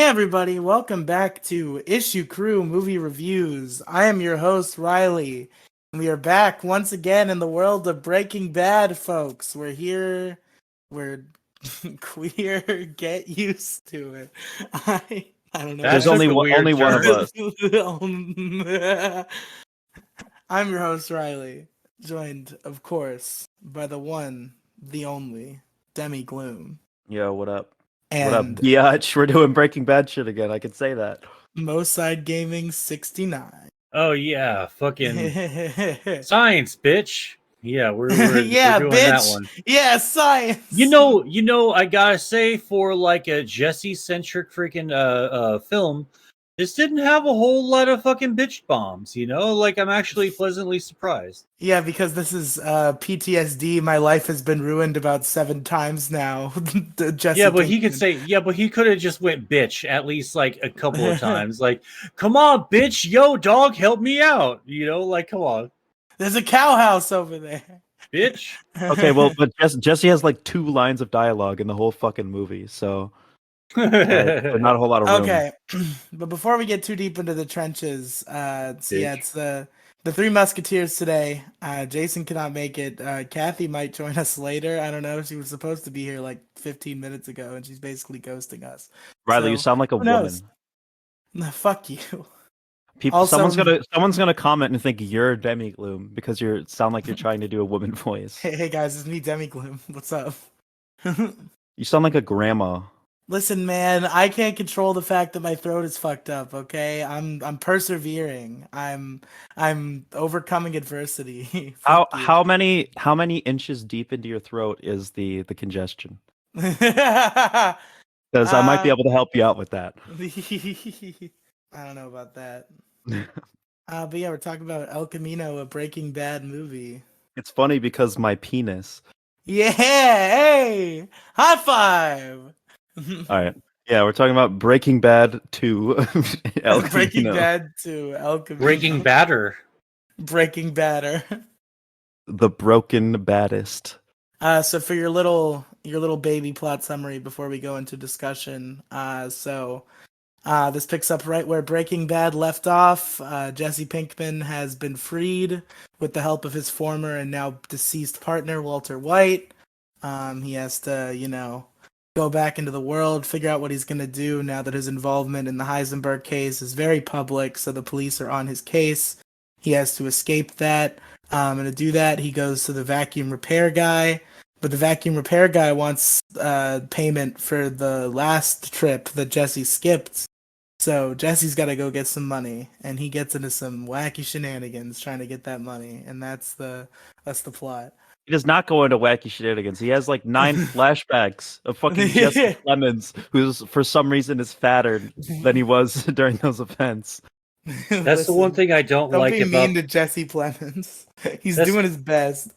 Hey everybody, welcome back to Issue Crew Movie Reviews. I am your host, Riley, and we are back once again in the world of Breaking Bad, folks. We're here, we're queer, get used to it. I don't know. There's only one of us. I'm your host, Riley, joined, of course, by the one, the only, Demi Gloom. Yo, what up? And what up, biatch? We're doing Breaking Bad shit again. I can say that. Moside Gaming 69. Oh yeah, fucking science, bitch. Yeah, we're yeah, doing bitch. that one. Yeah, science. You know, I gotta say, for like a Jesse centric freaking film, this didn't have a whole lot of fucking bitch bombs. You know, like I'm actually pleasantly surprised. Yeah, because this is PTSD. My life has been ruined about 7 times now. Jesse Yeah, but he could Pinkman. say, yeah, but he could have just went bitch at least like a couple of times. Like, come on, bitch, yo, dog, help me out. You know, like, come on, There's a cow house over there. bitch. Okay, well, but Jesse has like 2 lines of dialogue in the whole fucking movie, so there's not a whole lot of room. Okay, but before we get too deep into the trenches, it's the Three Musketeers today. Jason cannot make it. Kathy might join us later. I don't know. She was supposed to be here like 15 minutes ago, and she's basically ghosting us. Riley, you So, sound like a who knows? woman. No, fuck you. People, Also- someone's gonna comment and think you're Demi Gloom because you sound like you're trying to do a woman voice. Hey guys, it's me, Demi Gloom. What's up? You sound like a grandma. Listen, man, I can't control the fact that my throat is fucked up. Okay, I'm persevering. I'm overcoming adversity. Fuck you. How many inches deep into your throat is the congestion? Because I might be able to help you out with that. I don't know about that. But yeah, we're talking about El Camino, a Breaking Bad movie. It's funny because my penis. Yeah, hey, high five. All right. Yeah, we're talking about Breaking Bad to El Camino. Breaking Bad to El Camino. Breaking batter. Breaking Batter. The broken baddest. So for your little baby plot summary before we go into discussion, this picks up right where Breaking Bad left off. Jesse Pinkman has been freed with the help of his former and now deceased partner, Walter White. He has to, go back into the world, figure out what he's going to do now that his involvement in the Heisenberg case is very public, so the police are on his case. He has to escape that. And to do that, he goes to the vacuum repair guy. But the vacuum repair guy wants payment for the last trip that Jesse skipped. So Jesse's got to go get some money, and he gets into some wacky shenanigans trying to get that money, and that's the plot. He does not go into wacky shenanigans. He has like 9 flashbacks of fucking Jesse Plemons, who's for some reason is fatter than he was during those events. That's the one thing I don't like be about mean to Jesse Plemons. He's doing his best.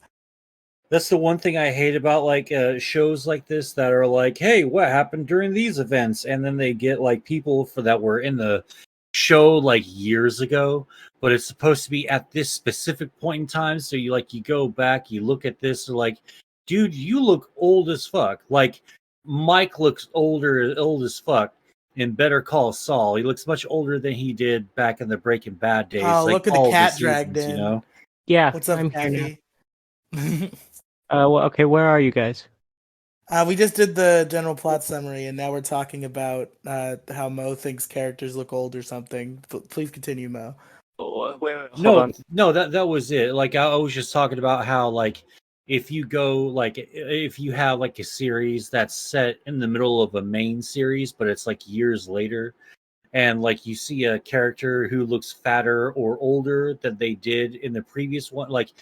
That's the one thing I hate about like shows like this that are like, hey, what happened during these events? And then they get like people that were in the show like years ago, but it's supposed to be at this specific point in time. So you go back, you look at this, and like, dude, you look old as fuck. Like Mike looks old as fuck in Better Call Saul. He looks much older than he did back in the Breaking Bad days. Oh, like, look at the cat dragged in. You know? Yeah, What's up, I'm here Kathy? now. Well, okay, where are you guys? We just did the general plot summary, and now we're talking about how Mo thinks characters look old or something. Please continue, Mo. Wait, hold on. No, that was it. Like I was just talking about how like if you have like a series that's set in the middle of a main series, but it's like years later, and like you see a character who looks fatter or older than they did in the previous one, like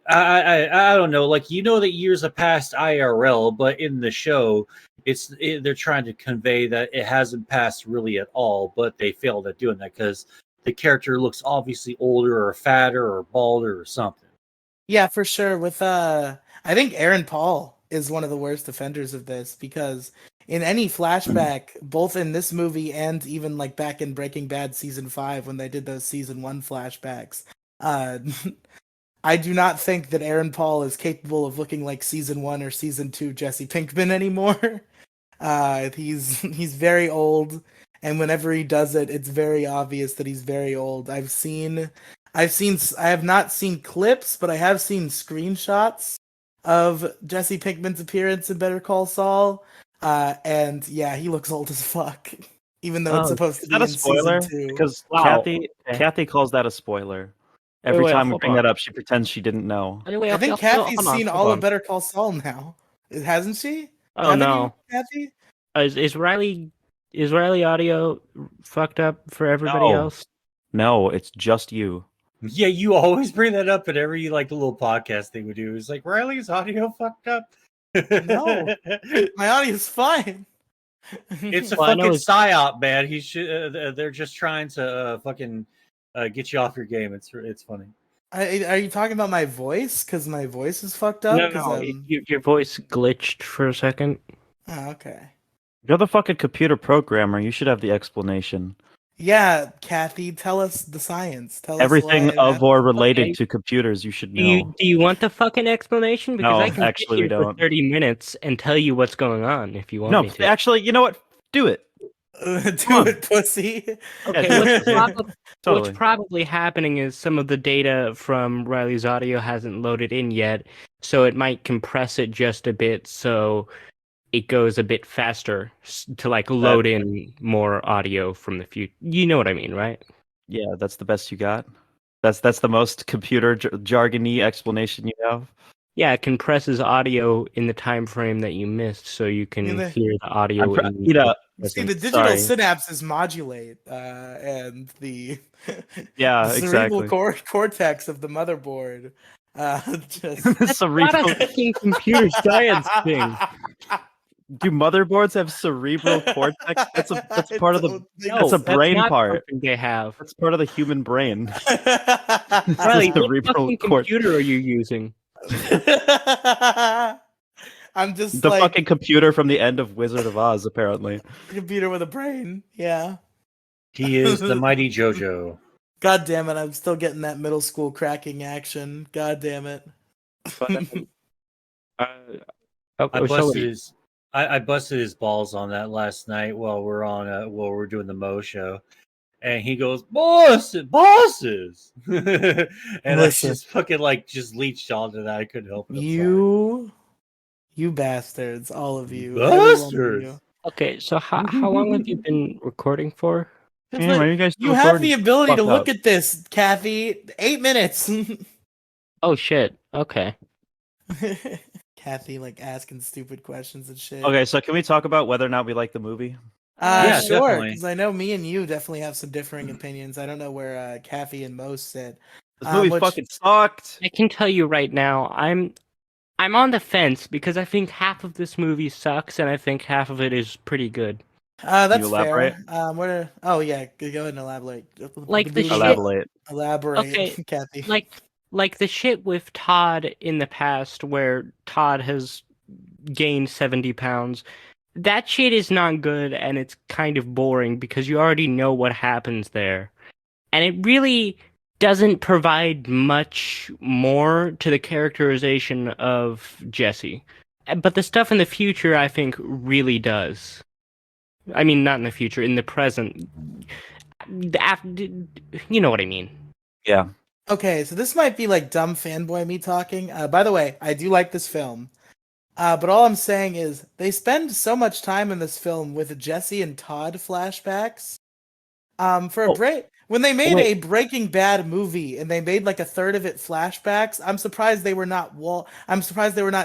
I don't know, like that years have passed IRL, but in the show they're trying to convey that it hasn't passed really at all, but they failed at doing that because the character looks obviously older or fatter or balder or something. Yeah, for sure. With I think Aaron Paul is one of the worst offenders of this, because in any flashback, both in this movie and even like back in Breaking Bad season 5 when they did those season 1 flashbacks, I do not think that Aaron Paul is capable of looking like season 1 or season 2 Jesse Pinkman anymore. He's very old, and whenever he does it, it's very obvious that he's very old. I have not seen clips, but I have seen screenshots of Jesse Pinkman's appearance in Better Call Saul, and yeah, he looks old as fuck, even though it's supposed to Is be that a in season spoiler? 2. Because Wow. Kathy Okay. Kathy calls that a spoiler. Every wait, time we hold bring on. that up, she pretends she didn't know. I think Kathy's seen all of Better Call Saul now, hasn't she? Oh Haven't no. you, Kathy? Is Riley audio fucked up for everybody No. else? No, it's just you. Yeah, you always bring that up at every like little podcast thing we do. It's like Riley's audio fucked up. No. My audio's fine. It's a Well, I know fucking it's- psyop, man. He should. They're just trying to fucking get you off your game. It's funny. Are you talking about my voice? Because my voice is fucked up? No, your voice glitched for a second. Oh, okay. You're the fucking computer programmer. You should have the explanation. Yeah, Kathy, tell us the science. Tell Everything us why of or related Okay. to computers, you should Do know. you want the fucking explanation? Because No, I can actually, we sit here for don't. 30 minutes and tell you what's going on if you want No, me to. actually, you know what? Do it. Do on. it, pussy. Okay, Yeah, totally. what's probably happening is some of the data from Riley's audio hasn't loaded in yet, so it might compress it just a bit so it goes a bit faster to like load in more audio from the future. You know what I mean, right? Yeah, that's the best you got. That's the most computer jargony explanation you have. Yeah, it compresses audio in the time frame that you missed, so you can hear the audio. See, the digital synapses modulate, and the Yeah, the cerebral exactly. cortex of the motherboard. Just That's not a fucking computer science thing. Do motherboards have cerebral cortex? That's part of the. No, that's a brain not part. something they have. That's part of the human brain. Riley, what cerebral fucking computer are you using? I'm just the like fucking computer from the end of Wizard of Oz, apparently. computer with a brain. Yeah. He is the mighty JoJo. God damn it! I'm still getting that middle school cracking action. God damn it. I busted his balls on that last night while we're doing the Mo show, and he goes bosses, and I just fucking just leached onto that. I couldn't help it. You bastards, all of you. Bastards. Okay, so how long have you been recording for? Man, why are you guys you have the ability to look at this, Kathy. 8 minutes. Oh shit. Okay. Kathy asking stupid questions and shit. Okay, so can we talk about whether or not we like the movie? Yeah, sure. Because I know me and you definitely have some differing opinions. I don't know where Kathy and Mo sit. This movie fucking sucked. I can tell you right now, I'm on the fence because I think half of this movie sucks and I think half of it is pretty good. That's elaborate? fair. Oh yeah, go ahead and elaborate. Elaborate, okay, Kathy. Like the shit with Todd in the past, where Todd has gained 70 pounds. That shit is not good, and it's kind of boring because you already know what happens there, and it really doesn't provide much more to the characterization of Jesse. But the stuff in the future, I think, really does. I mean, not in the future, in the present. You know what I mean? Yeah. Okay, so this might be dumb fanboy me talking. By the way, I do like this film. But all I'm saying is they spend so much time in this film with Jesse and Todd flashbacks. When they made a Breaking Bad movie and they made a third of it flashbacks, I'm surprised they were not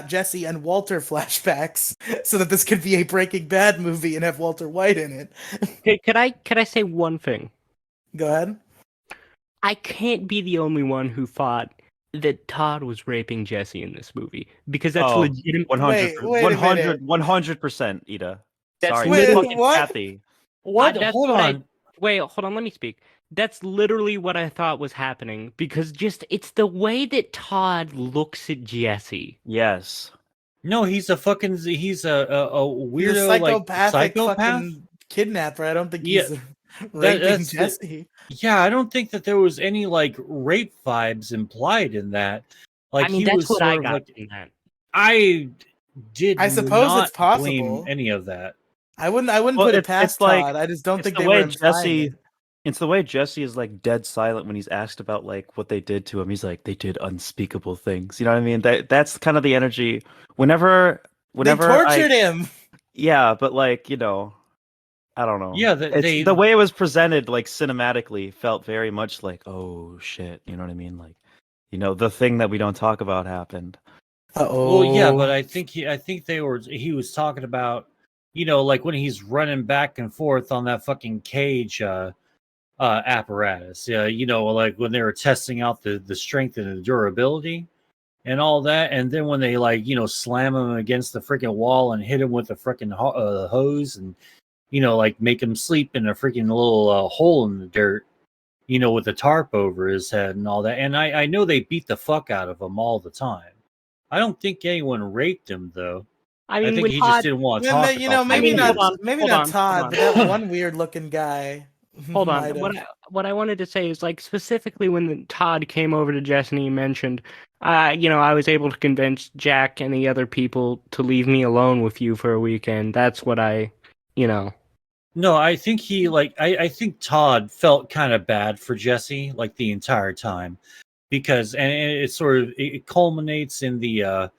Jesse and Walter flashbacks, so that this could be a Breaking Bad movie and have Walter White in it. Okay, could I say one thing? Go ahead. I can't be the only one who thought that Todd was raping Jesse in this movie, because that's legitimate. 100%, Ida. Sorry, what? Kathy. What? Hold on. Hold on. Let me speak. That's literally what I thought was happening, because it's the way that Todd looks at Jesse. Yes. No, he's a weirdo, he's a psychopath. Fucking kidnapper. I don't think he's raping Jesse. Yeah, I don't think that there was any rape vibes implied in that. That's what I got in that. I suppose it's possible. Blame any of that. I wouldn't Well, put it it's past like Todd. I just don't it's think the they were way implying Jesse. it. It's the way Jesse is like dead silent when he's asked about like what they did to him. He's like, they did unspeakable things. You know what I mean? That's kind of the energy. Whenever, They whenever I, tortured him. yeah, but like I don't know. Yeah, It's the way it was presented, like cinematically, felt very much like, oh shit. You know what I mean? Like, the thing that we don't talk about happened. Well, yeah, but Uh-oh. I think he was talking about, like when he's running back and forth on that fucking cage apparatus. Yeah, like when they were testing out the strength and the durability and all that, and then when they like slam him against the freaking wall and hit him with the freaking hose and like make him sleep in a freaking little hole in the dirt. With the tarp over his head and all that. And I know they beat the fuck out of him all the time. I don't think anyone raped him though. I I mean, think with he just Todd, didn't want to Yeah, talk about the I maybe mean, not, abuse. hold on, Todd, hold but that one weird looking guy hold on. might have. What I wanted to say is like specifically when Todd came over to Jess and he mentioned, I was able to convince Jack and the other people to leave me alone with you for a weekend. That's what you know. No, I think I think Todd felt kind of bad for Jesse like the entire time because and it sort of it culminates in the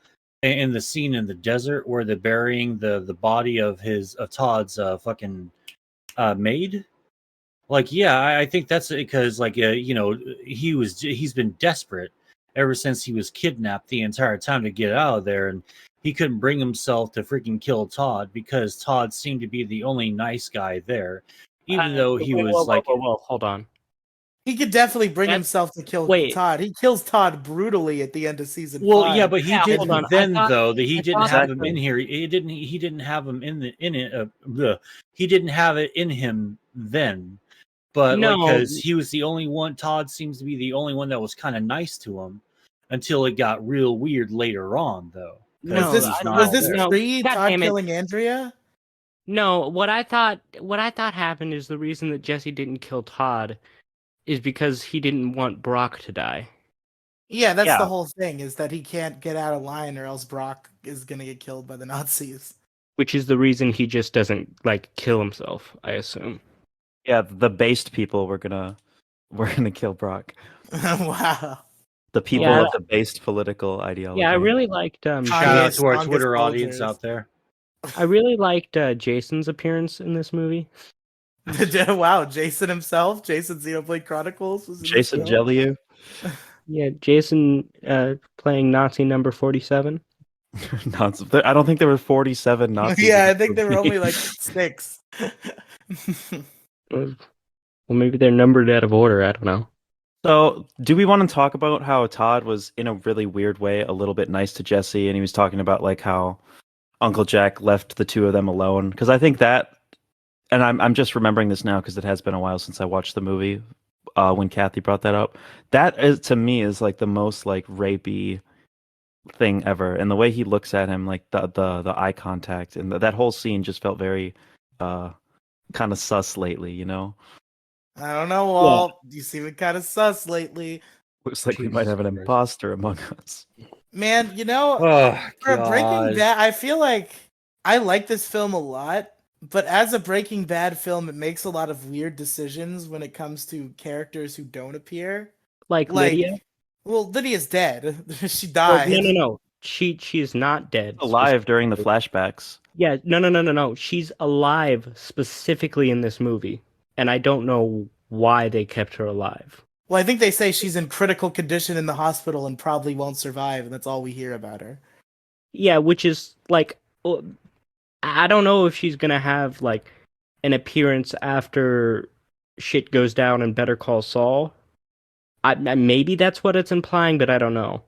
scene in the desert where they're burying the body of Todd's fucking maid. Like, yeah, I think that's because, like, he's been desperate ever since he was kidnapped the entire time to get out of there, and he couldn't bring himself to freaking kill Todd because Todd seemed to be the only nice guy there, even though he was like, Whoa, hold on. He could definitely bring That's himself to kill wait. Todd. He kills Todd brutally at the end of season well, 5. yeah, but he Yeah, hold on. didn't then though. That he I didn't thought have him Exactly. in here. He didn't have him in it. He didn't have it in him then. But like, no, because he was the only one, Todd seems to be the only one that was kind of nice to him until it got real weird later on, though. Was Because no, this he's not was all this there. no. pre God Todd damn it. killing Andrea? No, what I thought happened is the reason that Jesse didn't kill Todd is because he didn't want Brock to die. Yeah, that's the Yeah. whole thing, is that he can't get out of line or else Brock is gonna get killed by the Nazis. Which is the reason he just doesn't like kill himself, I assume. Yeah, the based people were gonna kill Brock. Wow. The people Yeah, of the based political ideology. yeah, I really liked Shout out Kanye's to our strongest Twitter audience soldiers. out there. I really liked Jason's appearance in this movie. Wow, Jason himself, Jason Xenoblade Chronicles was in this Jason film? Jelliu. Yeah, Jason playing Nazi number 47. I don't think there were 47 Nazis. Yeah, in I this think there were movie. only like 6. Well, maybe they're numbered out of order. I don't know. So, do we want to talk about how Todd was, in a really weird way, a little bit nice to Jesse, and he was talking about like how Uncle Jack left the two of them alone? Because I think that, and I'm just remembering this now because it has been a while since I watched the movie. When Kathy brought that up, that is to me is like the most like rapey thing ever, and the way he looks at him, like the eye contact, and that whole scene just felt very kind of sus lately, I don't know, Walt. You seem kind of sus lately. Looks like we might Jesus have an Christ. imposter among us. Man, Oh for Breaking God. Bad, I feel like I like this film a lot, but as a Breaking Bad film, it makes a lot of weird decisions when it comes to characters who don't appear. Like Lydia. Well, Lydia's dead. She Well, died. no. She is not dead. Alive during the flashbacks. Yeah, no. She's alive specifically in this movie, and I don't know why they kept her alive. Well, I think they say she's in critical condition in the hospital and probably won't survive, and that's all we hear about her. Yeah, which is like, I don't know if she's gonna have like an appearance after shit goes down in Better Call Saul. Maybe that's what it's implying, but I don't know.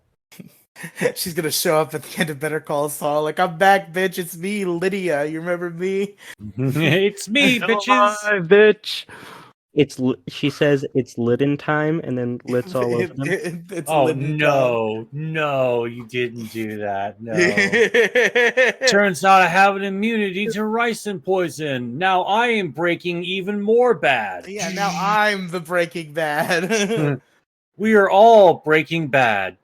She's gonna show up at the end of Better Call Saul, like, I'm back, bitch. It's me, Lydia. You remember me? It's me, bitches. Alive, bitch. She says it's Litten time, and then Lit's all over them. It's Oh Lyndon no, you didn't do that. No. Tom. Turns out I have an immunity to ricin poison. Now I am breaking even more bad. Yeah, now I'm the Breaking Bad. We are all breaking bad.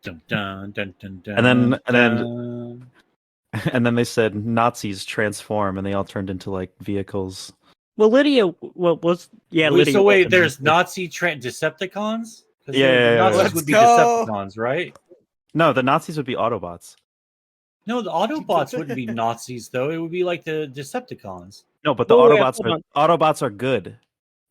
Dun, dun, dun, dun, dun, And then And then they said Nazis transform, and they all turned into like vehicles. Well, Lydia, Lydia. So wait, wasn't there's in- Nazi Decepticons? Because Yeah. Nazis Let's would be go. Decepticons, right? No, the Nazis would be Autobots. No, the Autobots wouldn't be Nazis though. It would be like the Decepticons. No, but the Wait, Autobots hold are on. Autobots are good.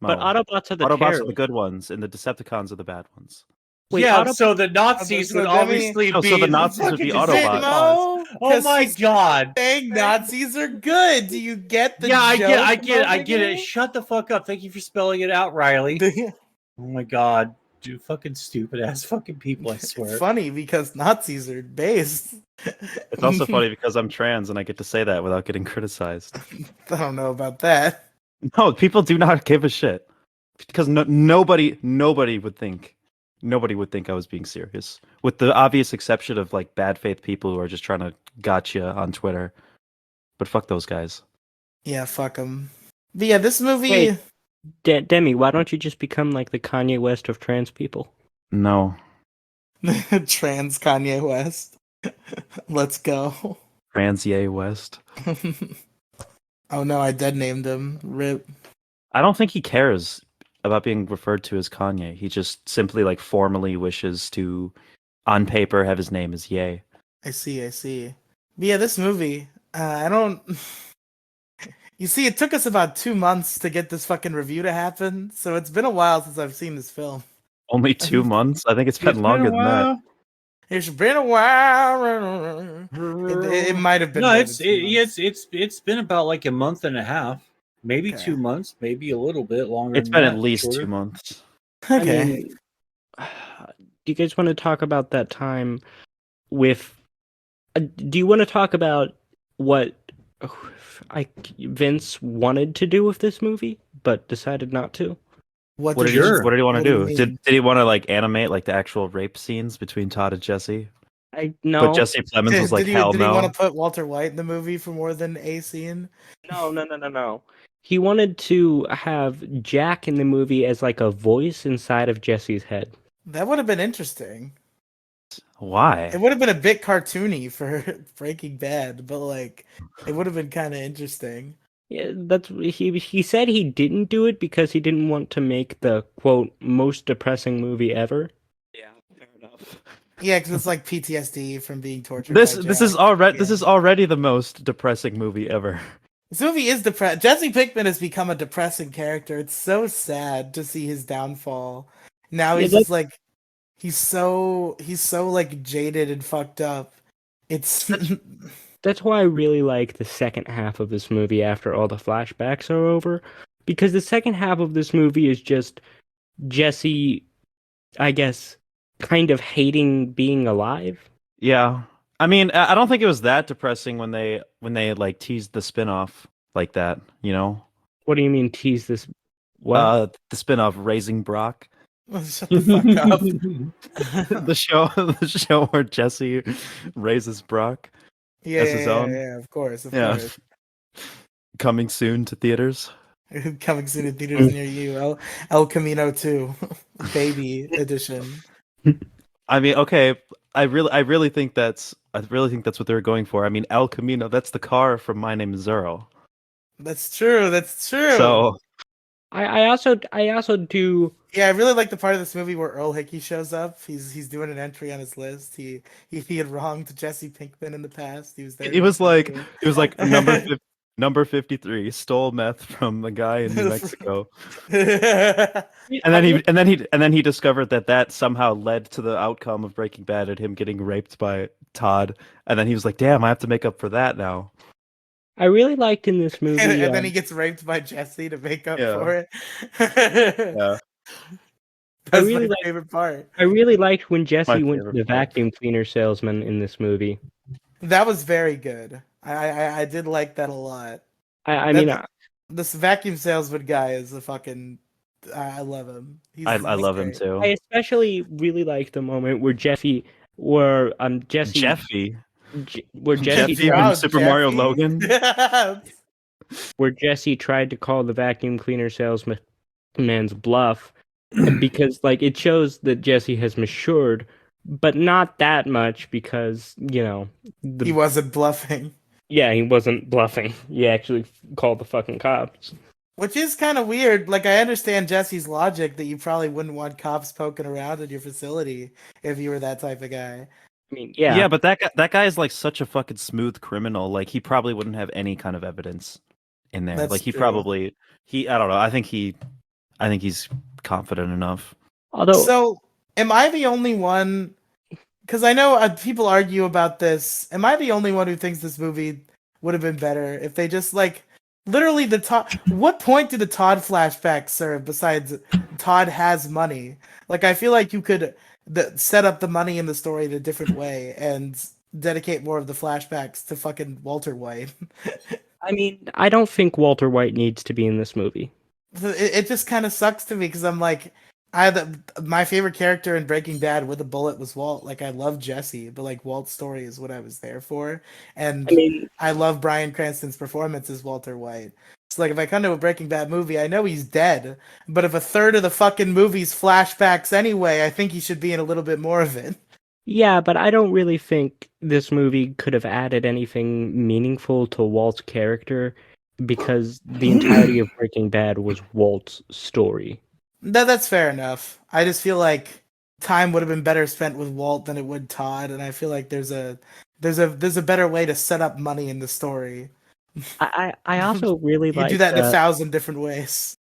But Mo. Autobots are the Autobots are terrorists. the good ones, and the Decepticons are the bad ones. Wait, Yeah, Autobots- so the Nazis So would Demi- obviously No, be so the Nazis would fucking be Is it Autobots. Mo? Oh 'Cause my she's god. saying Nazis are good. Do you get the Yeah, joke? I get it. Shut the fuck up. Thank you for spelling it out, Riley. Oh my god. Dude, fucking stupid ass fucking people, I swear. It's funny because Nazis are based. It's also funny because I'm trans and I get to say that without getting criticized. I don't know about that. No, people do not give a shit because nobody would think I was being serious, with the obvious exception of like bad faith people who are just trying to gotcha on Twitter. But fuck those guys. Yeah, fuck them. But yeah, this movie. Wait. Demi, why don't you just become like the Kanye West of trans people? No, Trans Kanye West. Let's go. trans Ye West. Oh no, I dead named him. Rip. I don't think he cares about being referred to as Kanye. He just simply like formally wishes to, on paper, have his name as Ye. I see. But yeah, this movie. I don't. You see, it took us about 2 months to get this fucking review to happen, so it's been a while since I've seen this film. Only 2 months? I think it's been longer than that. It's been a while. It might have been. No, more than 2 months. it's been about like a month and a half, maybe Okay. 2 months, maybe a little bit longer. It's than been that, at least shorter. 2 months. Okay. I mean, do you guys want to talk about that time with? Do you want to talk about what Vince wanted to do with this movie, but decided not to? What did Sure. he want to What do you do? mean? Did he want to like animate like the actual rape scenes between Todd and Jesse? No. But Jesse Plemons was like, did he, hell did he no. want to put Walter White in the movie for more than a scene? No. He wanted to have Jack in the movie as like a voice inside of Jesse's head. That would have been interesting. Why? It would have been a bit cartoony for Breaking Bad, but like it would have been kind of interesting. Yeah, that's he said he didn't do it because he didn't want to make the quote most depressing movie ever. Yeah, fair enough. Yeah, because it's like PTSD from being tortured. This by this Jack. is already this Yeah. is already the most depressing movie ever. This movie is depressed. Jesse Pinkman has become a depressing character. It's so sad to see his downfall. Now he's Yeah, just like he's so like jaded and fucked up. It's That's why I really like the second half of this movie after all the flashbacks are over, because the second half of this movie is just Jesse, I guess, kind of hating being alive. Yeah. I mean, I don't think it was that depressing when they like teased the spin-off like that, you know? What do you mean tease this? What? The spin-off Raising Brock. shut the fuck up. the show where Jesse raises Brock. Yeah, As his own? yeah, of course. Coming soon to theaters. Coming soon to theaters near you. El Camino 2, baby edition. I mean, okay, I really think that's what they're going for. I mean, El Camino, that's the car from My Name is Earl. That's true. So I also do. Yeah, I really like the part of this movie where Earl Hickey shows up. He's doing an entry on his list. He had wronged Jesse Pinkman in the past. He was there. it was like number 53 stole meth from the guy in New Mexico. And then he discovered that somehow led to the outcome of Breaking Bad and him getting raped by Todd. And then he was like, "Damn, I have to make up for that now." I really liked in this movie. and then he gets raped by Jesse to make up Yeah. for it. Yeah. That's really my like- favorite part. I really liked when Jesse My went to favorite the part. vacuum cleaner salesman in this movie. That was very good. I did like that a lot. I mean, This vacuum salesman guy is a fucking. I love him. I love him great. too. I especially really liked the moment where Jesse, where Jeffy Jesse Jeffy from Super Mario Logan. where Jesse tried to call the vacuum cleaner salesman's bluff because like it shows that Jesse has matured, but not that much because He wasn't bluffing. he wasn't bluffing. He actually called the fucking cops. Which is kind of weird. Like, I understand Jesse's logic that you probably wouldn't want cops poking around at your facility if you were that type of guy. I mean, Yeah, but that guy is like such a fucking smooth criminal. Like he probably wouldn't have any kind of evidence in there. That's Like he true. probably I don't know. I think he's confident enough. although So, am I the only one? Because I know people argue about this. Am I the only one who thinks this movie would have been better if they just literally the Todd? What point do the Todd flashbacks serve besides Todd has money? Like, I feel like you could set up the money in the story in a different way and dedicate more of the flashbacks to fucking Walter White. I mean, I don't think Walter White needs to be in this movie. It just kind of sucks to me because I'm like, my favorite character in Breaking Bad with a bullet was Walt. Like, I love Jesse, but like Walt's story is what I was there for, and I mean, I love Bryan Cranston's performance as Walter White. So like, if I come to a Breaking Bad movie, I know he's dead, but if a third of the fucking movie's flashbacks anyway, I think he should be in a little bit more of it. yeah, but I don't really think this movie could have added anything meaningful to Walt's character because the entirety of Breaking Bad was Walt's story. That's fair enough. I just feel like time would have been better spent with Walt than it would Todd, and I feel like there's a better way to set up money in the story. I also really You can liked do that in 1,000 different ways.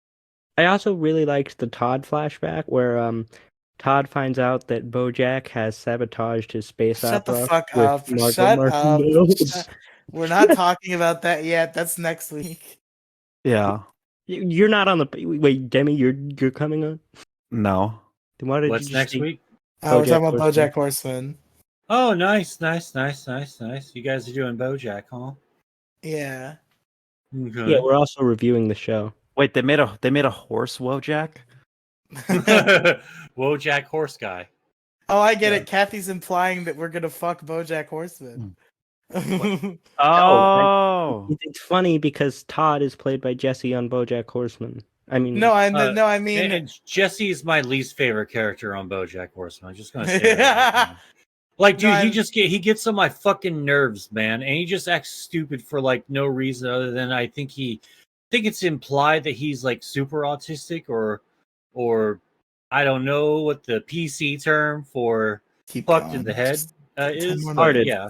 I also really liked the Todd flashback where Todd finds out that BoJack has sabotaged his space Shut the opera fuck with up. Margot Shut up. Martindale. We're not talking about that yet. That's next week. Yeah. You're not on the wait, Demi. You're coming on. No. Then why did What's you next speak? week? We're talking about Horseman. BoJack Horseman. Oh, nice. You guys are doing BoJack, huh? Yeah. Okay. Yeah, we're also reviewing the show. Wait, they made a horse Wojak? BoJack Horse Guy. Oh, I get Yeah. it. Kathy's implying that we're gonna fuck BoJack Horseman. Oh. It's funny because Todd is played by Jesse on BoJack Horseman. I mean, I mean, And Jesse is my least favorite character on BoJack Horseman. I'm just gonna say that. Right now. Like, dude, No, he gets on my fucking nerves, man, and he just acts stupid for like no reason other than I think it's implied that he's like super autistic or I don't know what the PC term for keep fucked going. in the head Just 10 is. more But minutes. yeah.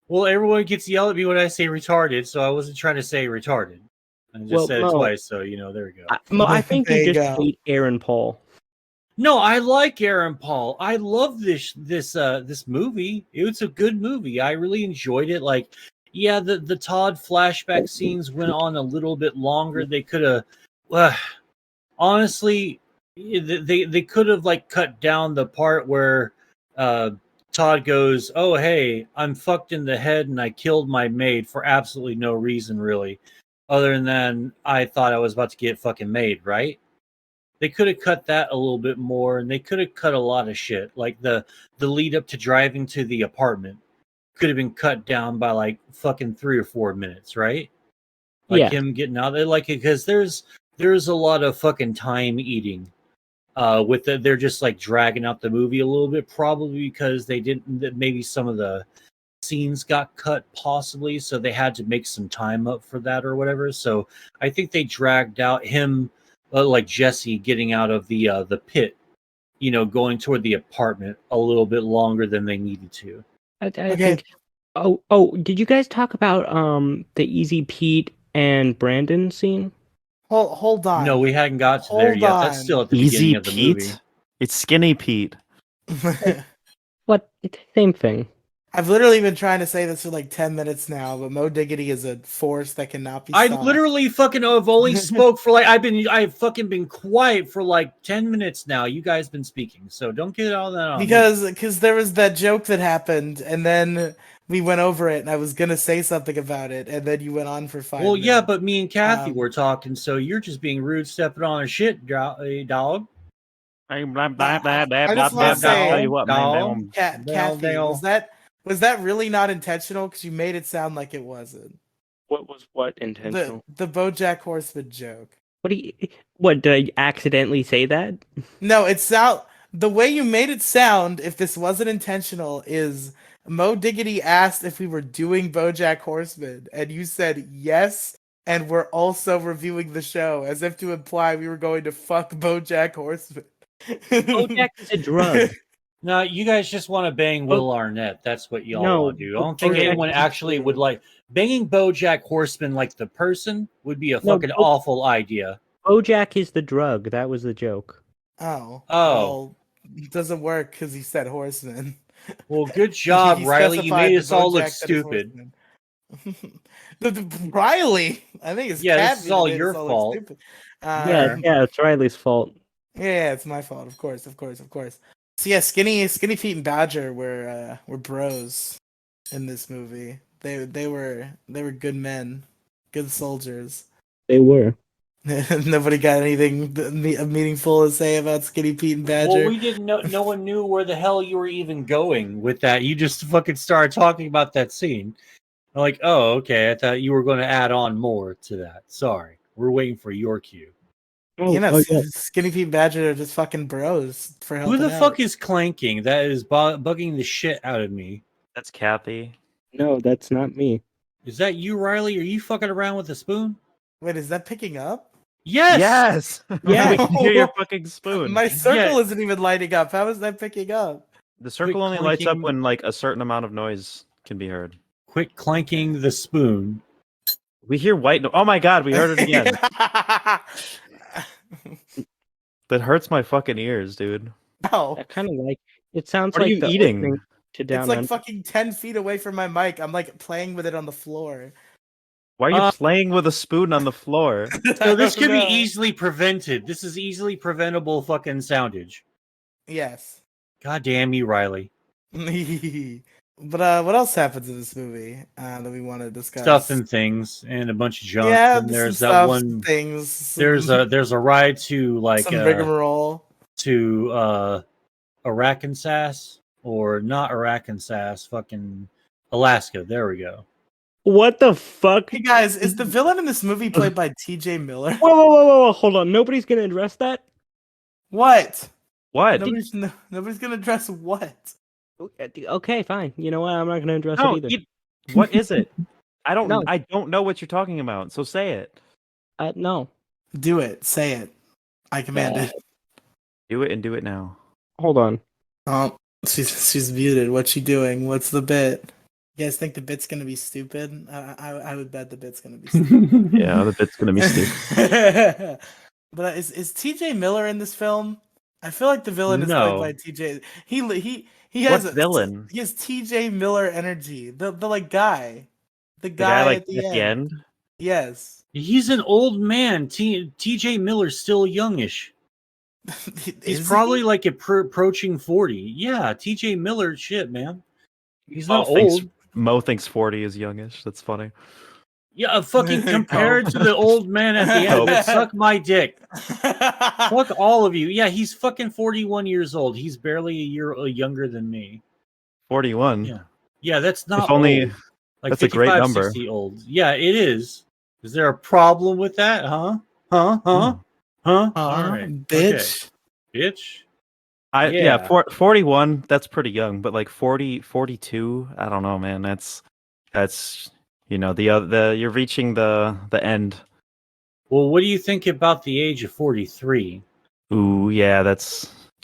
Well, everyone gets yelled at me when I say retarded, so I wasn't trying to say retarded. I just Well, said it Mo, twice, so there we go. Mo, I think There you you just go. hate Aaron Paul. No, I like Aaron Paul. I love this movie. It's a good movie. I really enjoyed it. Like, yeah, the Todd flashback scenes went on a little bit longer. They could have, honestly, they could have like cut down the part where Todd goes, "Oh, hey, I'm fucked in the head and I killed my maid for absolutely no reason, really, other than I thought I was about to get fucking made." Right? They could have cut that a little bit more, and they could have cut a lot of shit. Like the lead up to driving to the apartment could have been cut down by like fucking 3 or 4 minutes, right? Like Yeah. him getting out there, like because there's a lot of fucking time eating. They're just like dragging out the movie a little bit, probably because they didn't. Maybe some of the scenes got cut, possibly, so they had to make some time up for that or whatever. So I think they dragged out him. Like Jesse getting out of the pit, going toward the apartment a little bit longer than they needed to. I Okay. think. Oh, did you guys talk about the Easy Pete and Brandon scene? Hold on. No, we hadn't got to there Hold yet. That's on. still at the Easy beginning of the Pete? movie. It's Skinny Pete. What? It's the same thing. I've literally been trying to say this for like 10 minutes now, but Mo Diggity is a force that cannot be I stopped. literally fucking have only spoke for like I've fucking been quiet for like 10 minutes now. You guys been speaking, so don't get all that on me. because there was that joke that happened, and then we went over it, and I was gonna say something about it, and then you went on for 5 Well, minutes. yeah, but me and Kathy Um, were talking, so you're just being rude, stepping on her shit, dog. I just wanna say, tell you what, dog. man. Kathy, was that really not intentional? Because you made it sound like it wasn't. What was what intentional? The BoJack Horseman joke. What did I accidentally say that? No, the way you made it sound, if this wasn't intentional, is Mo Diggity asked if we were doing BoJack Horseman, and you said yes, and we're also reviewing the show, as if to imply we were going to fuck BoJack Horseman. BoJack is a drug. No, you guys just want to bang Will Arnett. That's what y'all No, want to do. I don't think BoJack anyone is actually true. would like banging BoJack Horseman like the person would be a No, fucking awful idea. BoJack is the drug. That was the joke. Oh, Oh. well, it doesn't work because he said Horseman. Well, good job, He Riley. You specified made that us all look BoJack said his stupid. Horseman. Riley, I think it's Yeah, Cat this is all made us your look fault. stupid. Yeah, it's Riley's fault. Yeah, it's my fault, of course. So yeah, Skinny Pete and Badger were bros in this movie. They were good men, good soldiers. They were. Nobody got anything meaningful to say about Skinny Pete and Badger. Well, we didn't know. No one knew where the hell you were even going with that. You just fucking started talking about that scene. I'm like, oh, okay. I thought you were going to add on more to that. Sorry, we're waiting for your cue. Skinny Pete and Badger are just fucking bros for Who helping the out. fuck is clanking? That is bugging the shit out of me. That's Kathy. No, that's not me. Is that you, Riley? Are you fucking around with a spoon? Wait, is that picking up? Yes. Yes. Yeah. We can hear your fucking spoon. My circle isn't even lighting up. How is that picking up? The circle Quick only lights up clanking. when like a certain amount of noise can be heard. Quit clanking the spoon. We hear white. Oh my god, we heard it again. That hurts my fucking ears, dude. Ow. I kind of like. It sounds What are like you the eating? opening to Down It's like Under. fucking 10 feet away from my mic. I'm like playing with it on the floor. Why are you playing with a spoon on the floor? So this could be No. easily prevented. This is easily preventable fucking soundage. Yes. God damn you, Riley. But what else happens in this movie that we want to discuss? Stuff and things and a bunch of junk. yeah, and there's some that stuff, one. some things. There's a ride to like some rigmarole. to Arkansas or not Arkansas, fucking Alaska. There we go. What the fuck? Hey guys, is the villain in this movie played by T.J. Miller? Whoa! Hold on. Nobody's gonna address that. What? What? Nobody's gonna address what? Okay, fine. You know what? I'm not gonna address No, it either. what is it? I don't. No. I don't know what you're talking about. So say it. No. Do it. Say it. I command it. Do it and do it now. Hold on. Oh, she's muted. What's she doing? What's the bit? You guys think the bit's gonna be stupid? I would bet the bit's gonna be stupid. Yeah, the bit's gonna be stupid. But is T.J. Miller in this film? I feel like the villain is No. played by T.J. He has What villain? He has T.J. Miller energy. The like guy, the The guy guy like at the end. end. Yes. He's an old man. TJ Miller's still youngish. He's Is probably he? like approaching 40. Yeah, TJ Miller, shit, man. He's Mo not thinks- old. Mo thinks 40 is youngish. That's funny. Yeah, fucking compared to the old man at the end. Nope. Suck my dick. Fuck all of you. Yeah, he's fucking 41 years old. He's barely a year younger than me. 41. Yeah. Yeah, that's not If only old. Like that's a great 55, number. 60 old. Yeah, it is. Is there a problem with that? Huh? Huh? All right. Bitch. Okay. Bitch. Yeah, Yeah. 41, that's pretty young, but like 40, 42, I don't know, man. That's you know, the you're reaching the end. Well, what do you think about the age of 43? Ooh, yeah,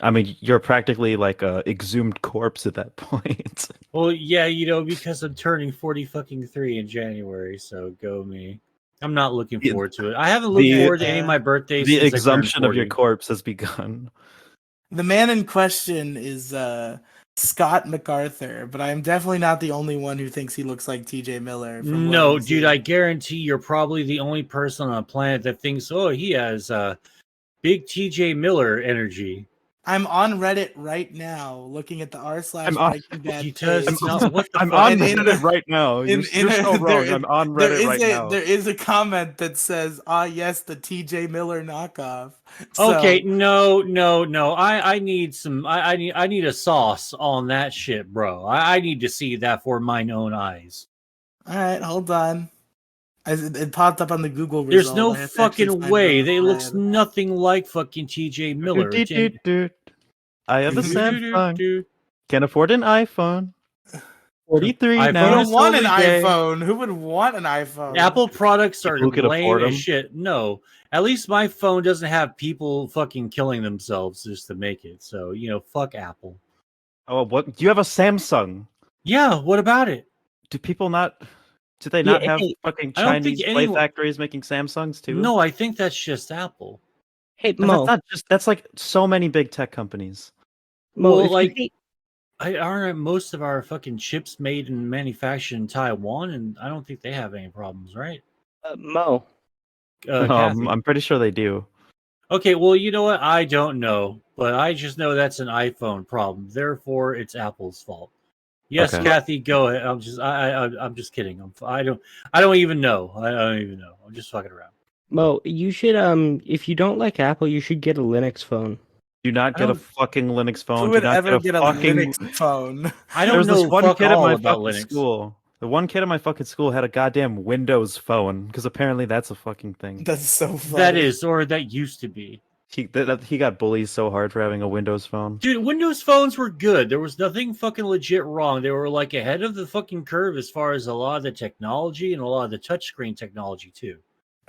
I mean, you're practically like a exhumed corpse at that point. Well, yeah, you know, because I'm turning 43 in January, so go me. I'm not looking forward to it. I haven't looked forward to any of my birthdays. The since I turned exhumption of your 40. corpse has begun. The man in question is Scott MacArthur, but I am definitely not the only one who thinks he looks like T.J. Miller. from what No, I've dude, seen. I guarantee you're probably the only person on the planet that thinks, oh, he has big TJ Miller energy. I'm on Reddit right now, looking at the r/Breaking Bad He does page. not. What the I'm fuck? on And in- Reddit right now. You're so wrong. I'm on Reddit right now. There is a comment that says, "Ah, yes, the T.J. Miller knockoff." So, Okay, no. I need some. I need a sauce on that shit, bro. I need to see that for mine own eyes. all right, hold on. It popped up on the Google result. There's no I have to actually fucking find way. it They on looks Reddit. nothing like fucking TJ Miller. I have a Samsung. Can't afford an iPhone. 43 iPhone You now. don't want an Every day. iPhone. Who would want an iPhone? Apple products are People who could lame afford as 'em. shit. No, at least my phone doesn't have people fucking killing themselves just to make it. So fuck Apple. Oh, what? You have a Samsung. Yeah, what about it? Do people not? Do they Yeah, not have hey, fucking I don't think Chinese play anyone. factories making Samsungs too? No, I think that's just Apple. hey And Mo, that's not just. That's like so many big tech companies. Mo, Well, if you like, hate, aren't most of our fucking chips made and manufactured in Taiwan? And I don't think they have any problems, right? Mo, Kathy. I'm pretty sure they do. Okay, well, you know what? I don't know, but I just know that's an iPhone problem. Therefore, it's Apple's fault. Yes, Okay. Kathy, go ahead. I'm just kidding. I don't even know. I don't even know. I'm just fucking around. Mo, you should if you don't like Apple, you should get a Linux phone. Do not I get a don't- fucking Linux phone. Who Do would not ever get get a fucking. Linux phone? I There don't was this know one fuck kid at all my about fucking Linux. school. The one kid at my fucking school had a goddamn Windows phone because apparently that's a fucking thing. That's so funny. That is, or that used to be. He got bullied so hard for having a Windows phone. Dude, Windows phones were good. There was nothing fucking legit wrong. They were like ahead of the fucking curve as far as a lot of the technology and a lot of the touchscreen technology too.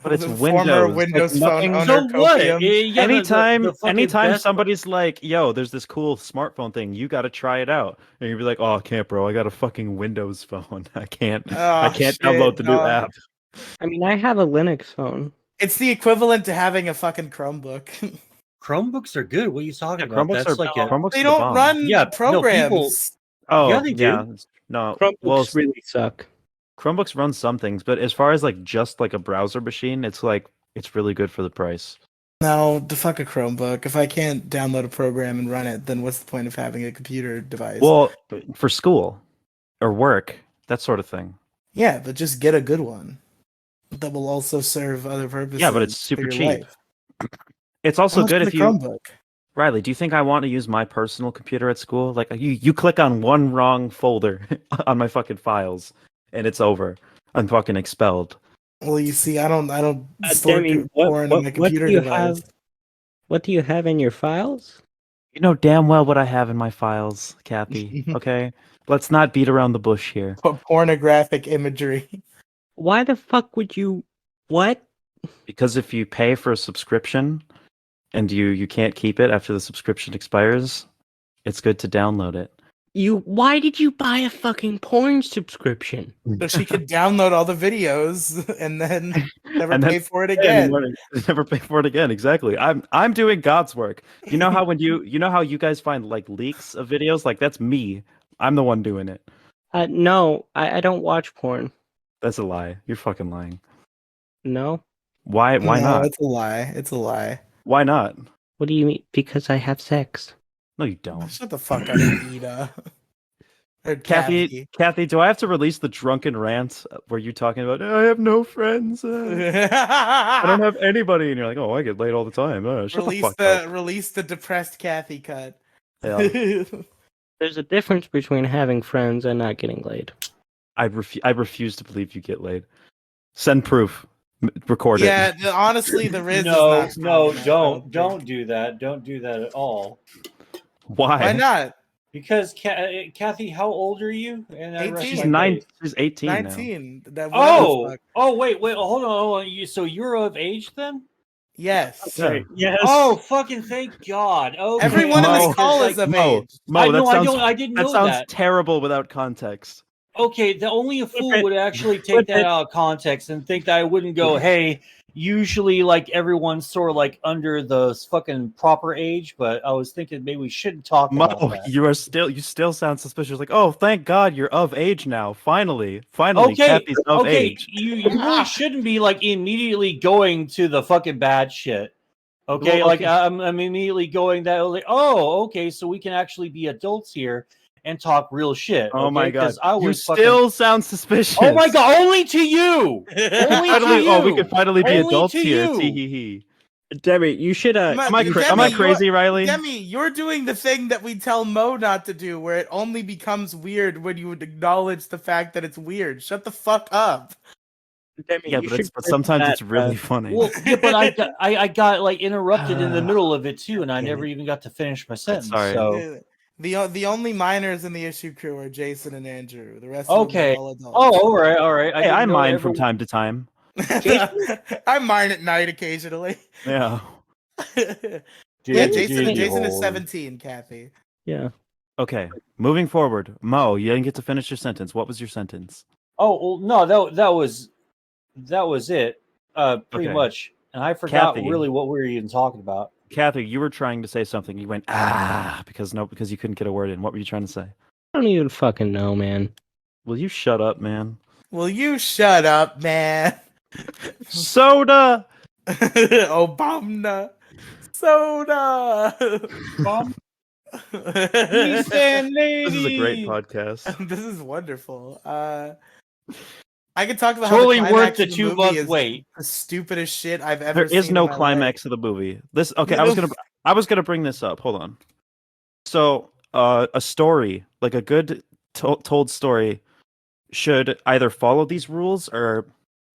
But it's the Windows. former Like, Windows phone nothing- owner. So what? Copium. Yeah, anytime fucking anytime best- somebody's like, yo, there's this cool smartphone thing, you gotta try it out. And you'd be like, oh, I can't, bro. I got a fucking Windows phone. I can't Oh, download shit, the new dog. app. I mean, I have a Linux phone. It's the equivalent to having a fucking Chromebook. Chromebooks are good. What are you talking Yeah, about? Chromebooks That's are like Chromebooks They are the don't bomb. run Yeah, no, programs. Oh, Yeah, they do. No. Chromebooks Well, really suck. Chromebooks run some things, but as far as like just like a browser machine, it's really good for the price. No, the fuck a Chromebook. If I can't download a program and run it, then what's the point of having a computer device? Well, for school or work, that sort of thing. yeah, but just get a good one that will also serve other purposes. Yeah, but it's for super your cheap. life. It's How also much good is if a you Chromebook. Riley, do you think I want to use my personal computer at school? Like you click on one wrong folder on my fucking files and it's over. I'm fucking expelled. Well, you see, I don't store Demi, porn on my computer do you device. have? What do you have in your files? You know damn well what I have in my files, Kathy. Okay? Let's not beat around the bush here. Pornographic imagery. Why the fuck would you? What? Because if you pay for a subscription and you can't keep it after the subscription expires, it's good to download it. Why did you buy a fucking porn subscription? So she could download all the videos and then never And then- pay for it again. Never pay for it again. Exactly. I'm doing God's work. You know how how you guys find like leaks of videos? Like that's me. I'm the one doing it. No, I don't watch porn. That's a lie. You're fucking lying. No. Why No, not? it's a lie. It's a lie. Why not? What do you mean? Because I have sex. No, you don't. Shut the fuck up, Ida. Or Kathy, do I have to release the drunken rant where you talking about I have no friends? I don't have anybody, and you're like, oh, I get laid all the time. Shut the fuck up. Release the depressed Kathy cut. Yeah. There's a difference between having friends and not getting laid. I refuse to believe you get laid. Send proof. Record Yeah, it. honestly, the Riz No, is not strong enough, don't do that. Don't do that at all. Why? Why not? Because Kathy, how old are you? And I 18. rest She's my nine. case. She's 18 now. 19. That Oh, fuck. wait, hold on. So you're of age then? Yes. Yeah. Yes. Oh, fucking thank God. Okay. Everyone in Mo, this call is of Mo, age. Mo, I didn't know that sounds that. terrible without context. Okay, only a fool would actually take that out of context and think that I wouldn't go, hey, usually like everyone's sort of like under the fucking proper age, but I was thinking maybe we shouldn't talk about Mo, that. you still sound suspicious. Like, oh, thank God you're of age now. Finally, Okay, Kathy's of age. You really shouldn't be like immediately going to the fucking bad shit. Okay, Well, like okay. I'm immediately going that like, oh, okay, so we can actually be adults here and talk real shit. Oh my God, I you was still sound suspicious. Oh my God, only to you. Only to Finally, you. oh, we can finally be Only adults to here. you. Tee hee hee. Debbie, you should Am I crazy, Riley? Demi, you're doing the thing that we tell Mo not to do, where it only becomes weird when you would acknowledge the fact that it's weird. Shut the fuck up. Demi, Yeah, you but should but finish sometimes that, it's really funny. Well, yeah, but I got like interrupted in the middle of it too, and I Damn never it. even got to finish my sentence. sorry. So The only minors in the issue crew are Jason and Andrew. The rest of them okay. are all adults. Oh, all right. Hey, I didn't know mine from everyone- time to time. I mine at night occasionally. Yeah. Yeah, Did you Jason is hold? 17, Kathy. Yeah. Okay. Moving forward, Mo, you didn't get to finish your sentence. What was your sentence? Oh, well, no, that was it. Pretty Okay. much. And I forgot Kathy. really what we were even talking about. Kathy, you were trying to say something. You went because you couldn't get a word in. What were you trying to say? I don't even fucking know, man. Will you shut up, man? Will you shut up, man? Soda. Obama. Soda. This This is a great podcast. This is wonderful. I could talk about Totally how the worth climax the of the 2 movie month is wait. the stupidest shit I've ever There seen. is no in my climax of the movie. I was gonna bring this up. Hold on. So, a story, like a good told story, should either follow these rules or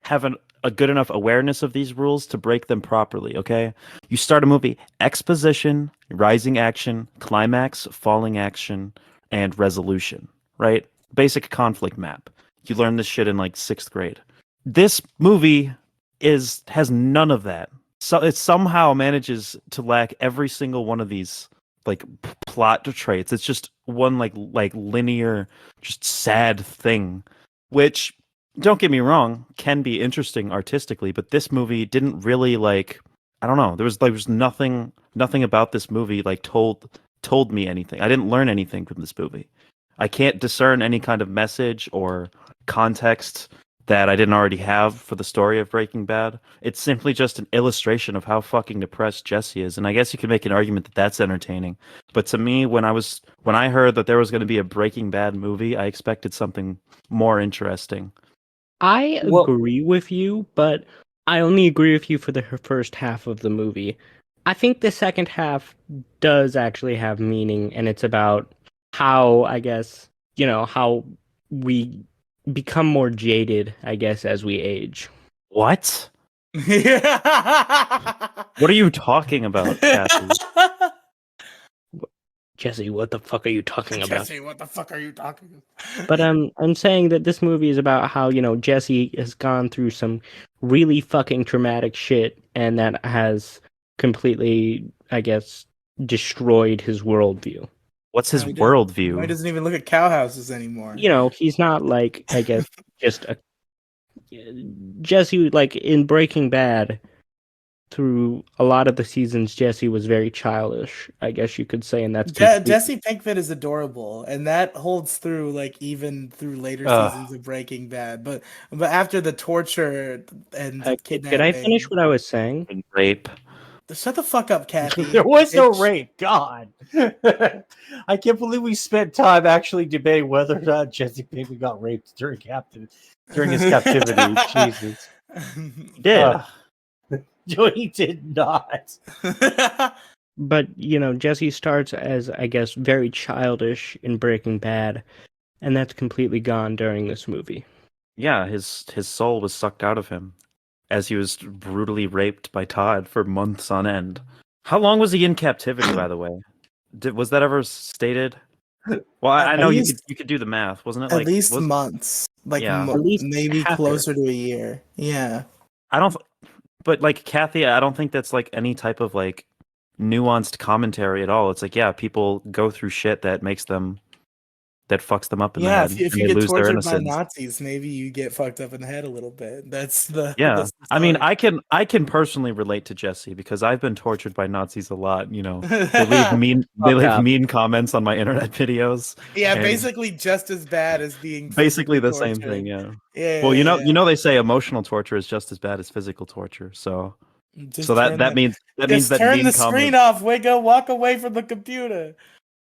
have a good enough awareness of these rules to break them properly. Okay, you start a movie: exposition, rising action, climax, falling action, and resolution. Right? Basic conflict map. You learn this shit in like 6th grade. This movie has none of that. So it somehow manages to lack every single one of these like plot traits. It's just one like linear, just sad thing, which, don't get me wrong, can be interesting artistically, but this movie didn't really like. I don't know. There was nothing about this movie like told me anything. I didn't learn anything from this movie. I can't discern any kind of message or context that I didn't already have for the story of Breaking Bad. It's simply just an illustration of how fucking depressed Jesse is, and I guess you could make an argument that that's entertaining. But to me, when I heard that there was going to be a Breaking Bad movie, I expected something more interesting. I Well- agree with you, but I only agree with you for the first half of the movie. I think the second half does actually have meaning, and it's about how, I guess, how we become more jaded, I guess, as we age. What? What What are you talking about, Kathy? Jesse, what the fuck are you talking about? Jesse, what the fuck are you talking about? But I'm saying that this movie is about how, Jesse has gone through some really fucking traumatic shit, and that has completely, I guess, destroyed his worldview. What's his Now he worldview? doesn't even look at cow houses anymore. He's not like, I guess, just a Jesse, like in Breaking Bad. Through a lot of the seasons, Jesse was very childish, I guess you could say, and that's Jesse Pinkman is adorable, and that holds through like even through later seasons of Breaking Bad. But after the torture and kidnapping, Could I finish what I was saying? And rape. Shut the fuck up, Kathy. There was no Bitch. rape. God, I can't believe we spent time actually debating whether or not Jesse Pinkman got raped during his captivity. Jesus, He did. No, he did not. But, Jesse starts as, I guess, very childish in Breaking Bad, and that's completely gone during this movie. Yeah, his soul was sucked out of him as he was brutally raped by Todd for months on end. How long was he in captivity, by the way? Was that ever stated? Well, I know you could do the math, wasn't it? At least months, like Yeah. At least maybe half closer to a year. Yeah. I don't. But like Kathy, I don't think that's like any type of like nuanced commentary at all. It's like, yeah, people go through shit that fucks them up in the Yeah, head. if and you they get lose their tortured by innocence. Nazis, maybe you get fucked up in the head a little bit. That's the Yeah, that's the I mean, story. I can personally relate to Jesse because I've been tortured by Nazis a lot. They leave mean comments on my internet videos. Yeah, and basically just as bad as being basically the physically same tortured. thing. Yeah. Yeah. Well, yeah. they say emotional torture is just as bad as physical torture. So Just so turn that means that turn mean the screen comments. off, Wiggo. Walk away from the computer.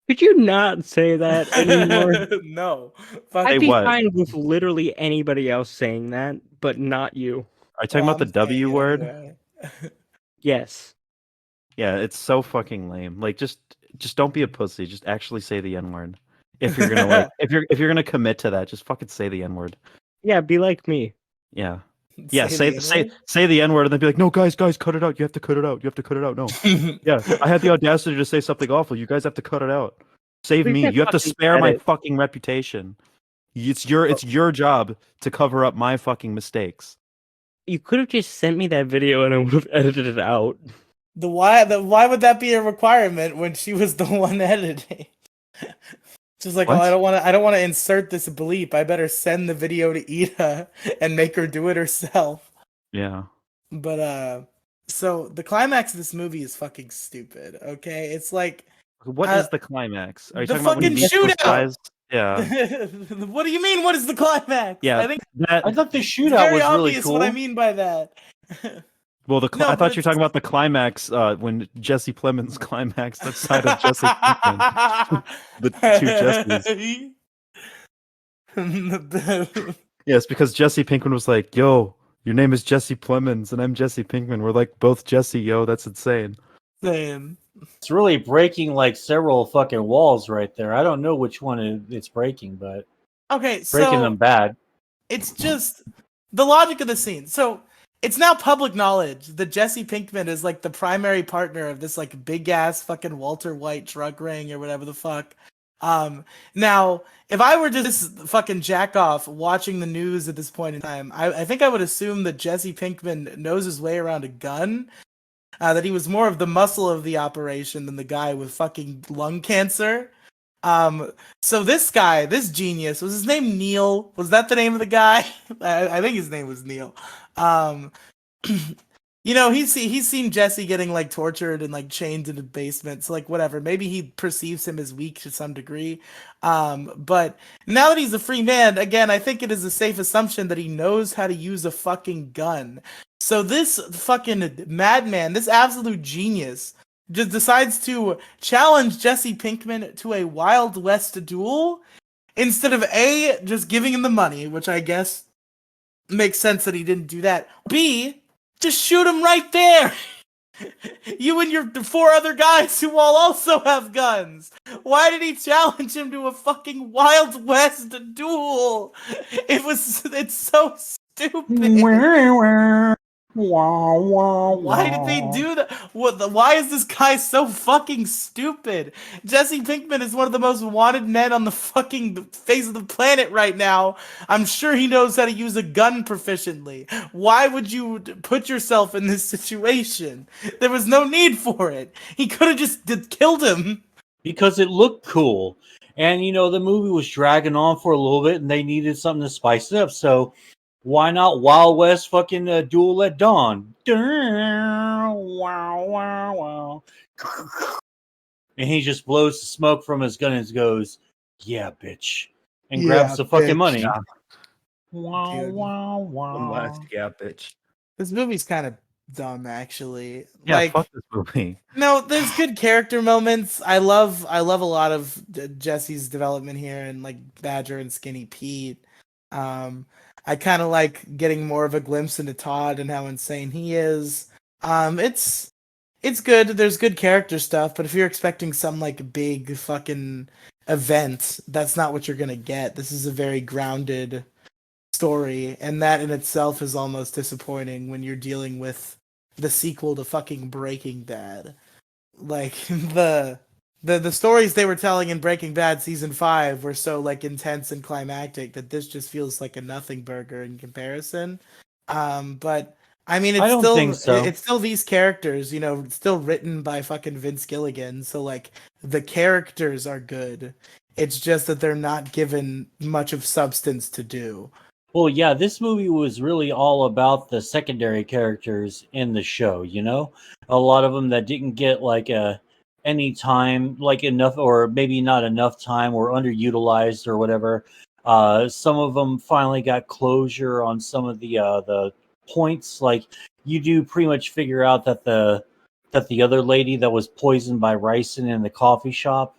Could you not say that anymore? No. Hey, I'd be what? fine with literally anybody else saying that, but not you. Are you talking about the W word? Anyway. Yes. Yeah, it's so fucking lame. Like, just don't be a pussy. Just actually say the N word. If you're gonna if you're gonna commit to that, just fucking say the N word. Yeah, be like me. Yeah. Yeah, say the say the N-word and then be like, no, guys, cut it out. You have to cut it out. You have to cut it out. No. N-word. Yeah, I had the audacity to say something awful. You guys have to cut it out. Save We me. can't You have to fucking spare my edit. fucking reputation. It's your job to cover up my fucking mistakes. You could have just sent me that video and I would have edited it out. Why would that be a requirement when she was the one editing? Just like, What? oh, I don't want to insert this bleep. I better send the video to Ida and make her do it herself. Yeah. But so the climax of this movie is fucking stupid. Okay, it's like What is the climax? Are you the talking about when he fucking meets those shootout! guys? Yeah. What do you mean? What is the climax? Yeah. I think I That thought the it's shootout very was really obvious cool. what I mean by that. well, No, I but thought you were it's- talking about the climax when Jesse Plemons climaxed outside of Jesse Pinkman. The two Jessies. Yes, because Jesse Pinkman was like, "Yo, your name is Jesse Plemons, and I'm Jesse Pinkman. We're like both Jesse. Yo, that's insane." Same. It's really breaking like several fucking walls right there. I don't know which one it's breaking, but Okay, breaking so them bad. it's just the logic of the scene. So it's now public knowledge that Jesse Pinkman is like the primary partner of this like big ass fucking Walter White drug ring or whatever the fuck. Now if I were just fucking jack off watching the news at this point in time, I think I would assume that Jesse Pinkman knows his way around a gun. That he was more of the muscle of the operation than the guy with fucking lung cancer. So this guy, this genius, was his name Neil? Was that the name of the guy? I think his name was Neil. You know, he's seen Jesse getting like tortured and like chained in the basement. So like whatever, maybe he perceives him as weak to some degree. But now that he's a free man, again, I think it is a safe assumption that he knows how to use a fucking gun. So this fucking madman, this absolute genius, just decides to challenge Jesse Pinkman to a Wild West duel instead of A, just giving him the money, which I guess makes sense that he didn't do that. B, just shoot him right there. You and your 4 other guys who all also have guns. Why did he challenge him to a fucking Wild West duel? It's so stupid. Why did they do that? Why is this guy so fucking stupid? Jesse Pinkman is one of the most wanted men on the fucking face of the planet right now. I'm sure he knows how to use a gun proficiently. Why would you put yourself in this situation? There was no need for it. He could have just killed him. Because it looked cool. And, you know, the movie was dragging on for a little bit and they needed something to spice it up. So why not Wild West fucking Duel at Dawn? Wow, wow, wow. And he just blows the smoke from his gun and goes, yeah, bitch. And grabs the fucking money. Yeah. Wow, Dude. wow, wow. Yeah, bitch. This movie's kind of dumb, actually. Yeah, Like, fuck this movie. no, there's good character moments. I love a lot of Jesse's development here, and like Badger and Skinny Pete. I kind of like getting more of a glimpse into Todd and how insane he is. It's good. There's good character stuff, but if you're expecting some like big fucking event, that's not what you're gonna get. This is a very grounded story, and that in itself is almost disappointing when you're dealing with the sequel to fucking Breaking Bad. Like the stories they were telling in Breaking Bad season 5 were so like intense and climactic that this just feels like a nothing burger in comparison. But I mean, I don't think so. it's still these characters, you know, still written by fucking Vince Gilligan. So like the characters are good. It's just that they're not given much of substance to do. Well, yeah, this movie was really all about the secondary characters in the show, you know? A lot of them that didn't get like any time, like enough, or maybe not enough time, or underutilized or whatever. Some of them finally got closure on some of the points. Like you do pretty much figure out that the other lady that was poisoned by ricin in the coffee shop.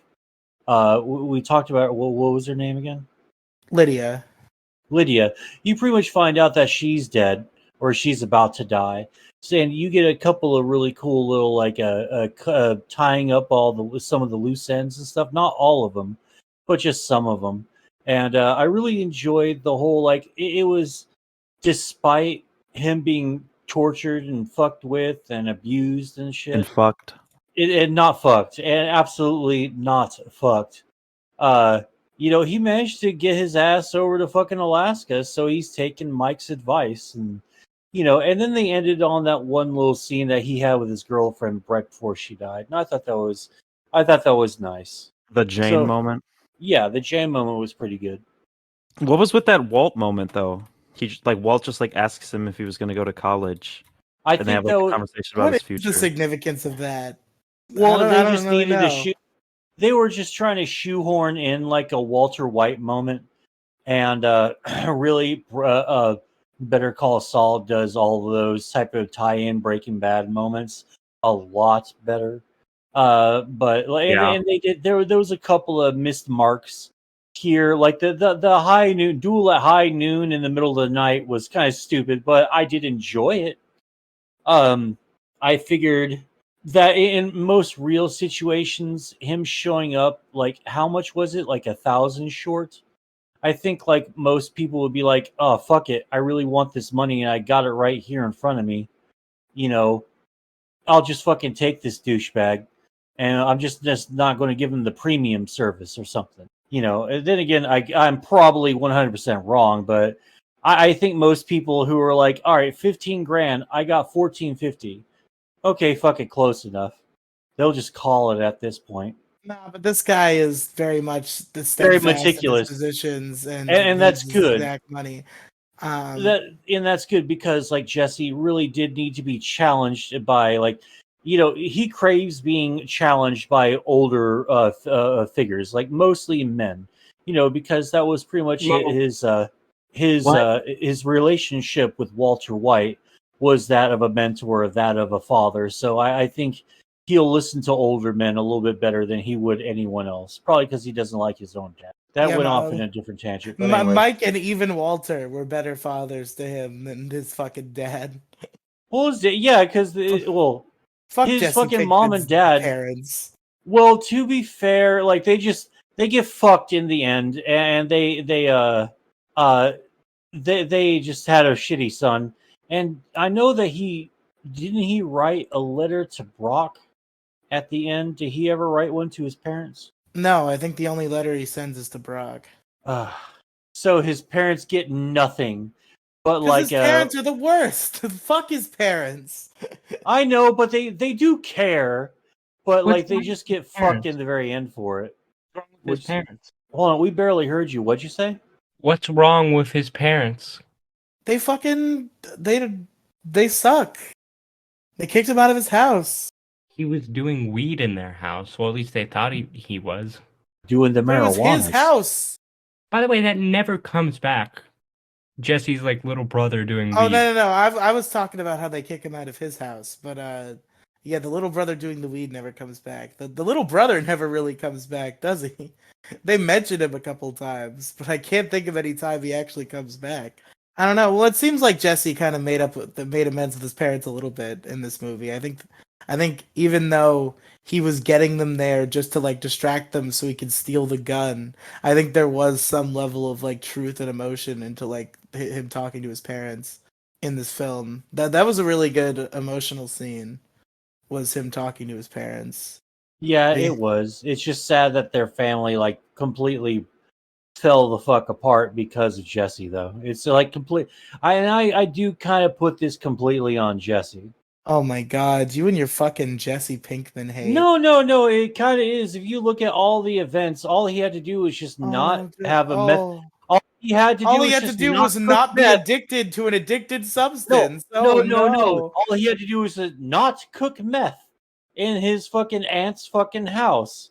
We talked about what was her name again? Lydia. You pretty much find out that she's dead or she's about to die. So, and you get a couple of really cool little like tying up some of the loose ends and stuff. Not all of them, but just some of them. And I really enjoyed the whole like it was, despite him being tortured and fucked with and abused and shit. And fucked. It not fucked, and absolutely not fucked. He managed to get his ass over to fucking Alaska, so he's taken Mike's advice, and and then they ended on that one little scene that he had with his girlfriend right before she died, and I thought that was nice. The Jane So, moment. Yeah, the Jane moment was pretty good. What was with that Walt moment though? Walt just asks him if he was going to go to college, I and they think have that a was, conversation about What his is future. the significance of that? well, I they don't just really needed to know. shoot. They were just trying to shoehorn in like a Walter White moment, and really, Better Call Saul does all of those type of tie-in Breaking Bad moments a lot better. But Yeah. and they did. There was a couple of missed marks here, like the high noon duel at high noon in the middle of the night was kind of stupid, but I did enjoy it. I figured that in most real situations, him showing up, like how much was it? Like 1,000 short. I think like most people would be like, "Oh fuck it, I really want this money and I got it right here in front of me." You know, I'll just fucking take this douchebag, and I'm just not going to give him the premium service or something. And then again, I'm probably 100% wrong, but I think most people who are like, "All right, 15 grand, I got 1450." Okay, fuck it, close enough. They'll just call it at this point. No, but this guy is very much the Very steadfast in his meticulous, positions and and that's needs his good. exact money. That's good because like Jesse really did need to be challenged by like he craves being challenged by older figures, like mostly men, because that was pretty much his relationship with Walter White was that of a mentor, that of a father. So I think he'll listen to older men a little bit better than he would anyone else, probably because he doesn't like his own dad. That Yeah, went off in a different tangent, but Mike and even Walter were better fathers to him than his fucking dad. What was it? Yeah, because Fuck his Jesse fucking mom and Pinkman's dad. parents. Well, to be fair, like they get fucked in the end, and they just had a shitty son. And I know that he write a letter to Brock at the end. Did he ever write one to his parents? No, I think the only letter he sends is to Brock. So his parents get nothing. But Because like his parents are the worst. Fuck his parents. I know, but they do care. But What's like they wrong just with get his fucked parents? in the very end for it. What's wrong with his parents? Hold on, we barely heard you. What'd you say? What's wrong with his parents? They fucking they suck. They kicked him out of his house. He was doing weed in their house. Well, at least they thought he was. Doing the But it was his marijuana. house. By the way, that never comes back. Jesse's little brother doing Oh weed. no! I was talking about how they kick him out of his house, but yeah, the little brother doing the weed never comes back. The little brother never really comes back, does he? They mentioned him a couple times, but I can't think of any time he actually comes back. I don't know. Well, it seems like Jesse kind of made amends with his parents a little bit in this movie. I think even though he was getting them there just to distract them so he could steal the gun, I think there was some level of truth and emotion into him talking to his parents in this film. That was a really good emotional scene. Was him talking to his parents. Yeah, Yeah. it was. It's just sad that their family completely fell the fuck apart because of Jesse, though. It's complete. I do kind of put this completely on Jesse. Oh my god, you and your fucking Jesse Pinkman hate. No. It kind of is. If you look at all the events, all he had to do was just not have a meth. All he had to do was just not be meth. addicted to an addicted No, substance. no. All he had to do was not cook meth in his fucking aunt's fucking house.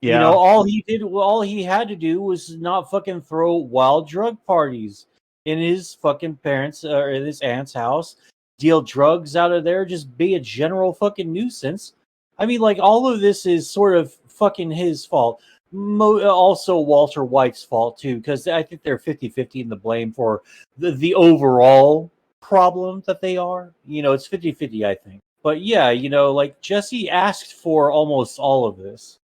Yeah. All he had to do was not fucking throw wild drug parties in his fucking parents or in his aunt's house, deal drugs out of there, just be a general fucking nuisance. I mean, all of this is sort of fucking his fault. Also Walter White's fault too, because I think they're 50-50 in the blame for the overall problem that they are. It's 50-50, I think. But yeah, Jesse asked for almost all of this.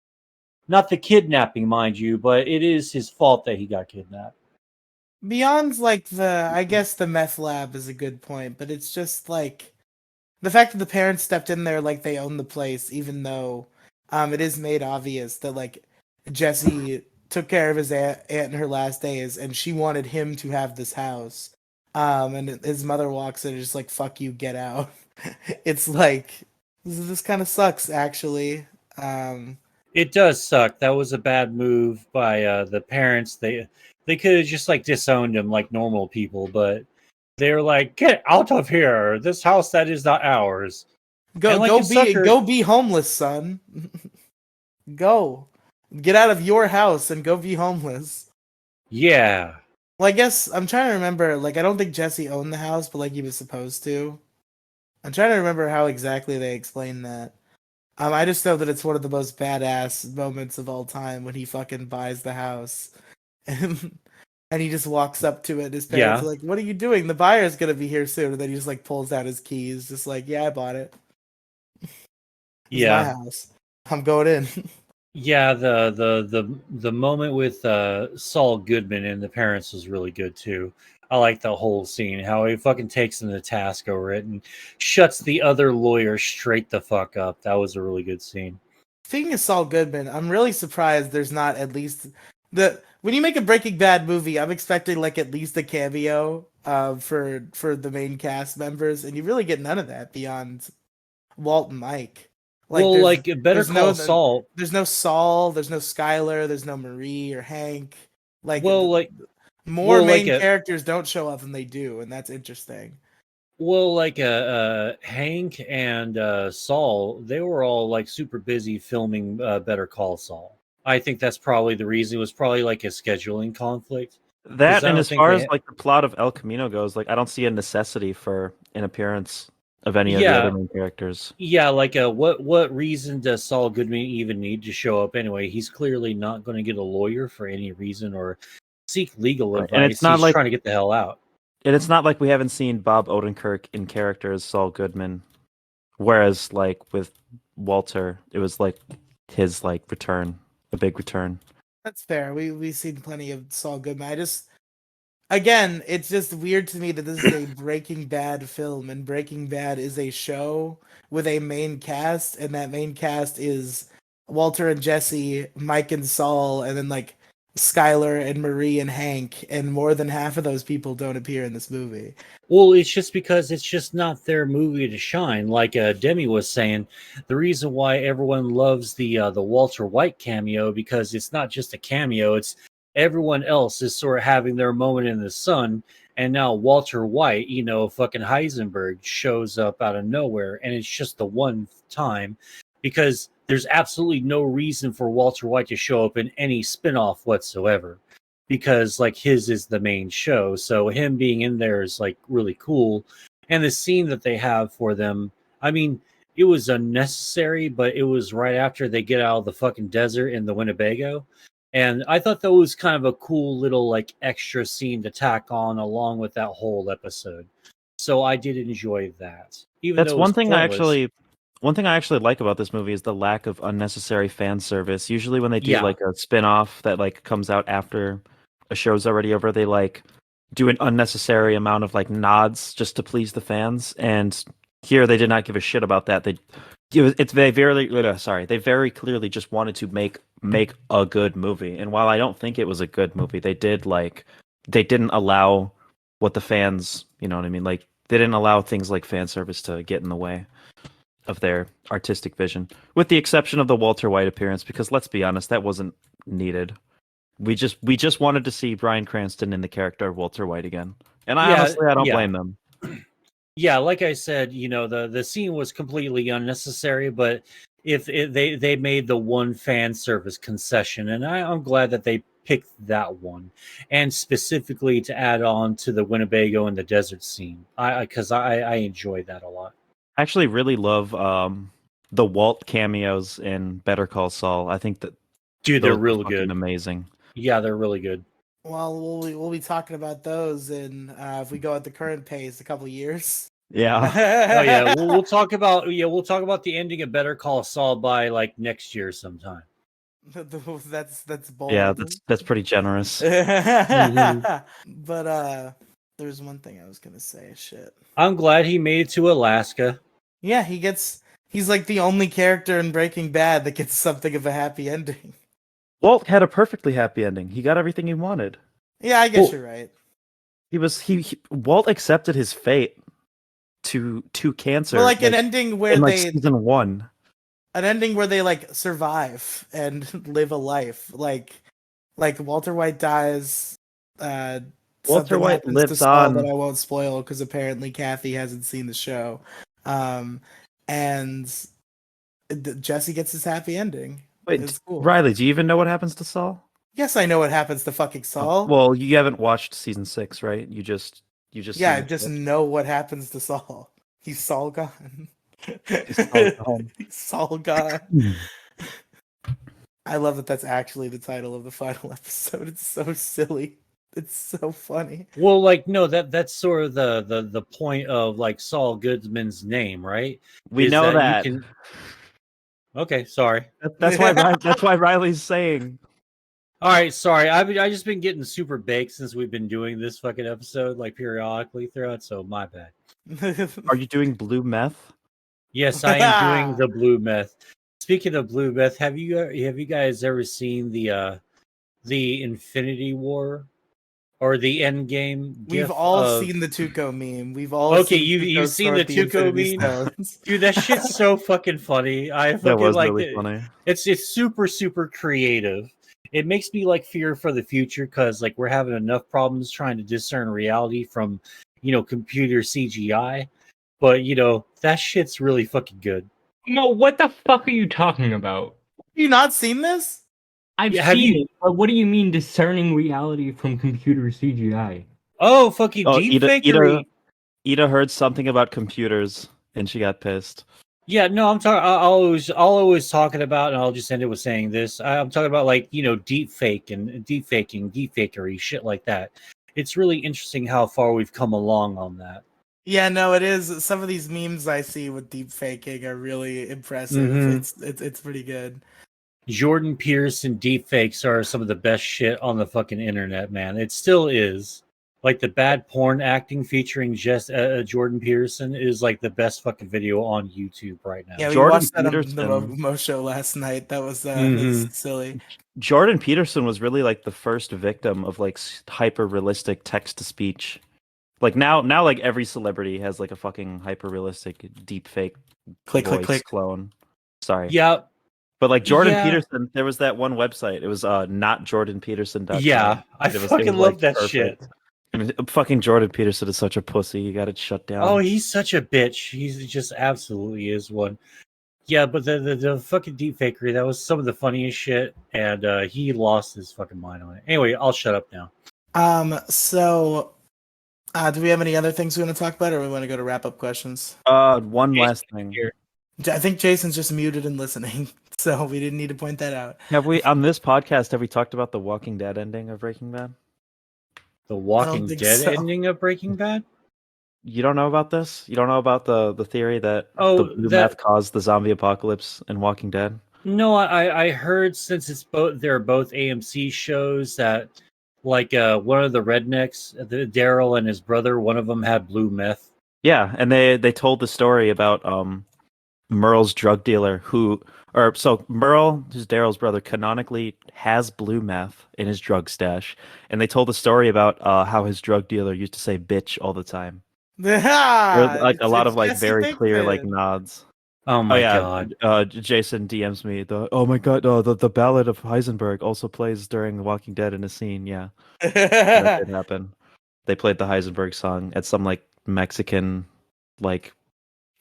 Not the kidnapping, mind you, but it is his fault that he got kidnapped. beyond like I guess the meth lab is a good point, but it's just like the fact that the parents stepped in there like they own the place, even though it is made obvious that like Jesse took care of his aunt in her last days, and she wanted him to have this house. And his mother walks in and is just like, "Fuck you, get out." It's like this kind of sucks, actually. Um, It does suck. That was a bad move by the parents. They could have just like disowned him like normal people, but they're like, "Get out of here! This house that is not ours." And like a sucker, go be homeless, son. Go. Get out of your house and go be homeless. yeah, Well, I guess I'm trying to remember. Like, I don't think Jesse owned the house, but like he was supposed to. I'm trying to remember how exactly they explained that. I just know that it's one of the most badass moments of all time when he fucking buys the house, and he just walks up to it. And his parents yeah, are like, "What are you doing? The buyer's gonna be here soon." And then he just like pulls out his keys, just like, "Yeah, I bought it. It's my yeah. house. I'm going in." Yeah, the moment with Saul Goodman and the parents was really good too. I like the whole scene, how he fucking takes them to task over it and shuts the other lawyer straight the fuck up. That was a really good scene. Speaking of Saul Goodman, I'm really surprised there's not at least the when you make a Breaking Bad movie, I'm expecting like at least a cameo for the main cast members, and you really get none of that beyond Walt and Mike. Like Well, like Better there's no Call Saul. there's no Saul, there's no Skylar, there's no Marie or Hank. Like Well, like more well, like main a characters don't show up than they do, and that's interesting. Hank and Saul, they were all like super busy filming Better Call Saul. I think that's probably the reason. It was probably like a scheduling conflict because That I and don't as think far as they. like the plot of El Camino goes, like I don't see a necessity for an appearance of any of the other Yeah, main characters. yeah, like what reason does Saul Goodman even need to show up anyway? He's clearly not going to get a lawyer for any reason or seek legal Right. And advice. He's trying to get the hell out. it's not like we haven't seen Bob Odenkirk in character as Saul Goodman. Whereas like with Walter, it was like his like return, a big return. That's fair. We've seen plenty of Saul Goodman. I just again, it's just weird to me that this is a Breaking Bad film, and Breaking Bad is a show with a main cast, and that main cast is Walter and Jesse, Mike and Saul, and then like Skylar and Marie and Hank, and more than half of those people don't appear in this movie. Well, it's just because it's just not their movie to shine. Like Demi was saying, the reason why everyone loves the Walter White cameo because it's not just a cameo; it's everyone else is sort of having their moment in the sun, and now Walter White, fucking Heisenberg, shows up out of nowhere, and it's just the one time because there's absolutely no reason for Walter White to show up in any spinoff whatsoever because like his is the main show. So him being in there is like really cool. And the scene that they have for them, I mean, it was unnecessary, but it was right after they get out of the fucking desert in the Winnebago. And I thought that was kind of a cool little like extra scene to tack on along with that whole episode. So I did enjoy that. Even That's though it was pointless. one thing I actually like about this movie is the lack of unnecessary fan service. Usually when they do Yeah. like a spin-off that like comes out after a show's already over, they like do an unnecessary amount of like nods just to please the fans. And here they did not give a shit about that. They very clearly just wanted to make a good movie. And while I don't think it was a good movie, they didn't allow what the fans, you know what I mean? Like they didn't allow things like fan service to get in the way of their artistic vision, with the exception of the Walter White appearance, because let's be honest, that wasn't needed. We just wanted to see Bryan Cranston in the character of Walter White again. And I don't blame them. Yeah, like I said, the scene was completely unnecessary, but they made the one fan service concession, and I'm glad that they picked that one, and specifically to add on to the Winnebago and the desert scene. I enjoyed that a lot. I actually really love the Walt cameos in Better Call Saul. I think that Dude, they're those were really fucking good. amazing. Yeah, they're really good. Well, we'll be talking about those in if we go at the current pace, a couple years. Yeah. Oh yeah, we'll talk about the ending of Better Call Saul by like next year sometime. That's bold. Yeah, that's pretty generous. But there's one thing I was gonna say. Shit. I'm glad he made it to Alaska. Yeah, he's like the only character in Breaking Bad that gets something of a happy ending. Walt had a perfectly happy ending. He got everything he wanted. Yeah, I guess Well, you're right. Walt accepted his fate to cancer. Well, like an ending where in like they season 1. an ending where they like survive and live a life. Like Walter White dies. Walter Something White happens to lives Saul that on. I won't spoil because apparently Kathy hasn't seen the show. And Jesse gets his happy ending. Wait, It's cool. Riley, do you even know what happens to Saul? Yes, I know what happens to fucking Saul. Well, you haven't watched season 6, right? You just Yeah, I seen just it. know what happens to Saul. He's Saul gone. He's Saul gone. He's Saul gone. Hmm. I love that that's actually the title of the final episode. It's so silly. It's so funny. Well, like no, that's sort of the point of like Saul Goodman's name, right? We Is know that that. you can. Okay, sorry. That's why Riley's saying. All right, sorry. I just been getting super baked since we've been doing this fucking episode like periodically throughout. So my bad. Are you doing blue meth? Yes, I am doing the blue meth. Speaking of blue meth, have you guys ever seen the Infinity War or the End Game? We've all seen the Tuco meme. We've all Okay, seen you've seen the snort Tuco Infinity meme? Stones. Dude, that shit's so fucking funny. I That fucking was like really it. funny. It's super creative. It makes me like fear for the future because like we're having enough problems trying to discern reality from computer CGI. But that shit's really fucking good. No, what the fuck are you talking about? Have you not seen this? I've Yeah, have seen you- it, but what do you mean discerning reality from computer CGI? Oh, fucking Oh, deepfakery. Ida heard something about computers and she got pissed. Yeah, no, I'm talking. I'll always talking about, and I'll just end it with saying this. I'm talking about like deep fake and deepfakery, shit like that. It's really interesting how far we've come along on that. Yeah, no, it is. Some of these memes I see with deep faking are really impressive. Mhm. It's pretty good. Jordan Peterson deepfakes are some of the best shit on the fucking internet, man. It still is. Like the bad porn acting featuring just Jordan Peterson is like the best fucking video on YouTube right now. Yeah, we Jordan watched that on the Peterson- Mo show last night. That was Mhm. silly. Jordan Peterson was really like the first victim of like hyper realistic text to speech. Like now like every celebrity has like a fucking hyper realistic deep fake Click, click, voice click. clone. Sorry. Yeah, But like Jordan Yeah. Peterson, there was that one website. It was notjordanpeterson.com. yeah. I It was fucking like, love that perfect. shit. I mean, fucking Jordan Peterson is such a pussy. You got it shut down. Oh, he's such a bitch. He's just absolutely is one. Yeah, but the fucking deepfakery, that was some of the funniest shit, and he lost his fucking mind on it. Anyway, I'll shut up now. So, do we have any other things we want to talk about, or we want to go to wrap up questions? One Jason, last thing. here. I think Jason's just muted and listening, so we didn't need to point that out. Have we on this podcast? Have we talked about the Walking Dead ending of Breaking Bad? The Walking think Dead so. ending of Breaking Bad? You don't know about this? You don't know about the theory that Oh, the blue meth caused the zombie apocalypse in Walking Dead? No, I heard since they're both AMC shows that like one of the rednecks, Daryl and his brother, one of them had blue meth. Yeah, and they told the story about Merle's drug dealer Merle, who's Daryl's brother, canonically has blue meth in his drug stash, and they told the story about how his drug dealer used to say "bitch" all the time. There were, like a lot of like Jesse very clear like Pinkman. nods. Oh my yeah, god! Jason DMs me oh my god, the Ballad of Heisenberg also plays during The Walking Dead in a scene. Yeah, that did happen. They played the Heisenberg song at some like Mexican like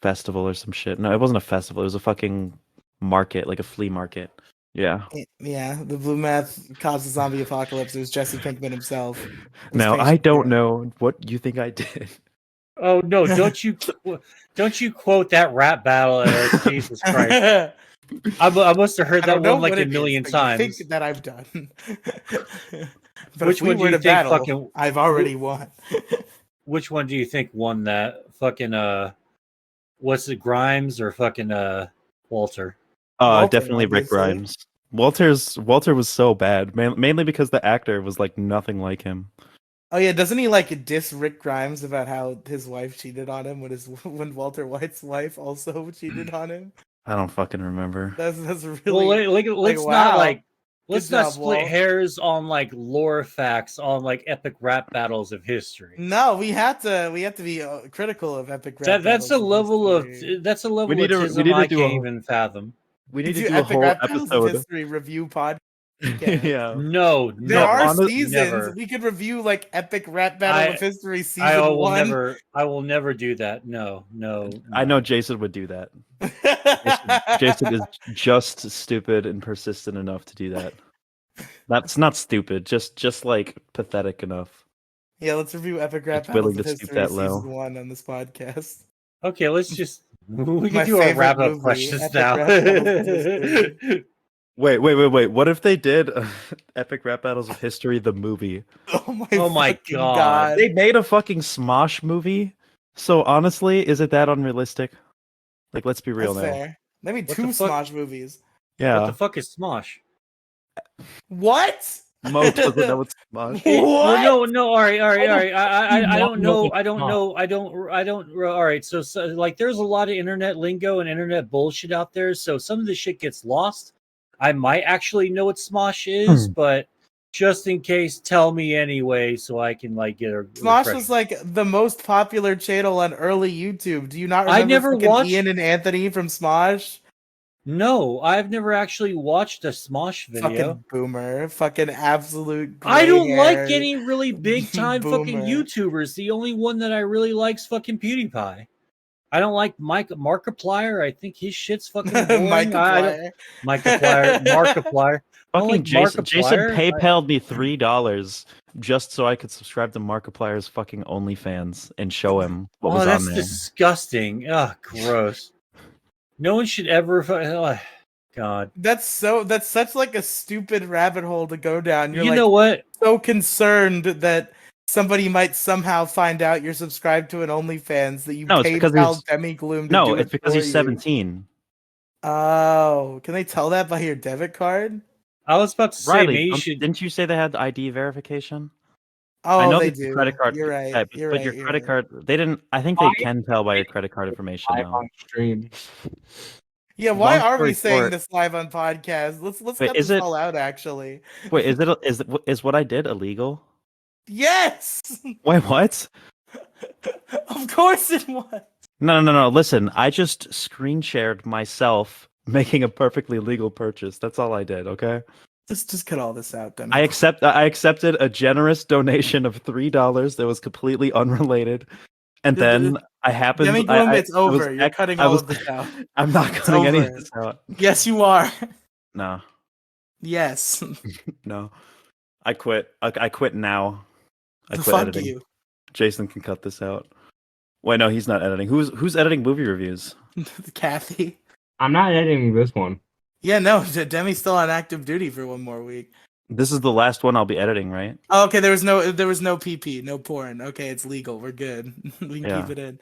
festival or some shit. No, it wasn't a festival. It was a fucking market, like a flea market. Yeah. Yeah, the blue meth caused the zombie apocalypse. It was Jesse Pinkman himself. Now I don't know what you think I did. Oh no! Don't you quote that rap battle, Eric? Jesus Christ! I must have heard I that don't know one like what a it is million that you times. think that I've done. But Which if we one do were you to think battle, fucking- I've already won. Which one do you think won that? Fucking what's it, Grimes or fucking Walter? Walter, Definitely Rick obviously. Grimes. Walter was so bad, mainly because the actor was like nothing like him. Oh yeah, doesn't he like diss Rick Grimes about how his wife cheated on him when Walter White's wife also cheated on him? I don't fucking remember. That's Well, really let's not wow. like Good let's not job, split Walt. hairs on like lore facts on like epic rap battles of history. No, we have to be critical of epic rap That's battles a of level of history. that's a level need of to- we tism need to I do can't a- even fathom. We We need to do do a epic whole rap battles of episode. history review podcast. Yeah. No, There No, are never, on the- seasons. never. We could review like epic rap battle of history I season will 1. I will never do that. No, no. I know Jason would do that. Jason is just stupid and persistent enough to do that. That's not stupid, just like pathetic enough. Yeah, let's review epic rap It's willing battles of to stoop history that low. season 1 on this podcast. Okay, let's just we My can do our favorite wrap up movie, questions Epic now. Rap Battles of History. Wait. What if they did Epic Rap Battles of History the movie? Oh my fucking God. They made a fucking Smosh movie. So honestly, is it that unrealistic? Like, let's be real That's now. fair. Maybe What 2 the fuck? Smosh movies. Yeah. What the fuck is Smosh? What? Mo doesn't know what Smosh. Well, no. All right. I don't know. I don't know. All right. So like, there's a lot of internet lingo and internet bullshit out there. So some of the shit gets lost. I might actually know what Smosh is, but just in case, tell me anyway, so I can like get a. Smosh refresher. was like the most popular channel on early YouTube. Do you not I remember never fucking watched- Ian and Anthony from Smosh? No, I've never actually watched a Smosh video. Fucking boomer. Fucking absolute I don't gray like hair any really big time fucking boomer. YouTubers. The only one that I really like is fucking PewDiePie. I don't like Markiplier. I think his shit's fucking boring. Markiplier. Markiplier. I don't Fucking like Jason Markiplier. PayPal'd me $3 just so I could subscribe to Markiplier's fucking OnlyFans and show him what was that's on there. disgusting. Oh, gross. No one should ever. Oh, God. That's such like a stupid rabbit hole to go down. You're You like know what? so concerned that somebody might somehow find out you're subscribed to an OnlyFans that you No, it's paid because Cal he's- Demigloom to No, do it's it because for he's you. 17. Oh, can they tell that by your debit card? I was about to say, Riley, maybe you should. didn't you say they had ID verification? Oh, I know they that your do. credit card. You're right. yeah, You're but right. your you're credit right. card, they didn't. I think they can tell by your credit card information Live now. on stream. Yeah, why Long are we story saying short- this live on podcast? Let's Wait, cut is this it- all out. Actually, Wait, is what I did illegal? yes, Wait, what? of course it was. No. Listen, I just screen shared myself making a perfectly legal purchase. That's all I did. Okay. Just cut all this out, then. I accepted a generous donation of $3 that was completely unrelated, and then I happened. Demi Gloom, it's over. You're cutting all of this out. I'm not cutting any of over. this out. Yes, you are. No, Yes. no. I quit. I quit now. I quit Fuck editing. you. Jason can cut this out. Wait, no, he's not editing. Who's editing movie reviews? Kathy. I'm not editing this one. Yeah, no, Demi's still on active duty for one more week. This is the last one I'll be editing, right? Oh, okay, there was no PP, no porn. Okay, it's legal. We're good. We can Yeah. keep it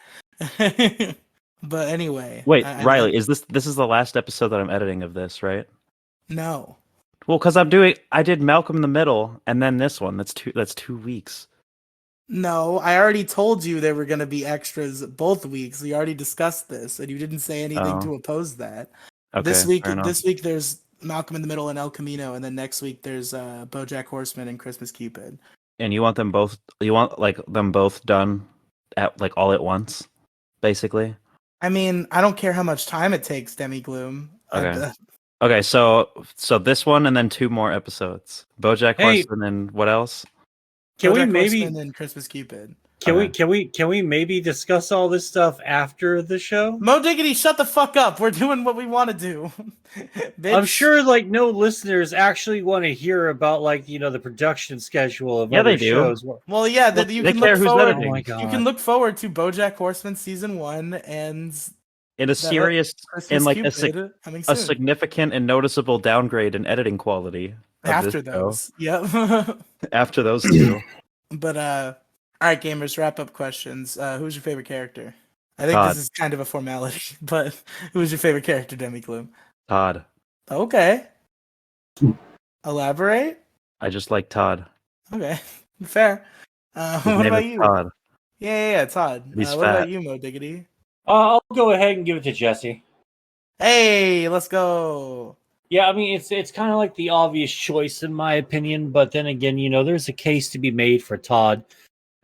in. But anyway. Wait, I Riley, is this is the last episode that I'm editing of this, right? No. Well, because I did Malcolm in the Middle and then this one. That's 2 weeks. No, I already told you there were going to be extras both weeks. We already discussed this, and you didn't say anything Oh. to oppose that. Okay, This week, fair enough. there's Malcolm in the Middle and El Camino, and then next week there's BoJack Horseman and Christmas Cupid. And you want them both? You want like them both done at like all at once, basically? I mean, I don't care how much time it takes, Demi Gloom. Okay. Okay, so this one and then 2 more episodes. BoJack Hey. Horseman and what else? Can we BoJack maybe Horseman and Christmas Cupid. can we maybe discuss all this stuff after the show? Mo Diggity, shut the fuck up. We're doing what we want to do. Bitch. I'm sure like no listeners actually want to hear about like the production schedule of Yeah, other they do. shows. Well, yeah, Well, you they can care look who's forward. editing. Oh my You god! can look forward to BoJack Horseman season 1 and In a serious, Christmas in like Cupid coming a soon. significant and noticeable downgrade in editing quality of After this show. those. Yep. After those 2. But all right, gamers, wrap up questions. Who's your favorite character? I think Todd. this is kind of a formality, but who's your favorite character, Demi Gloom? Todd. Okay. Elaborate. I just like Todd. Okay, fair. His What name about is you? Todd. Yeah, Todd. He's What about fat. you, Mo Diggity? I'll go ahead and give it to Jesse. Hey, let's go. Yeah, I mean it's kind of like the obvious choice in my opinion, but then again, there's a case to be made for Todd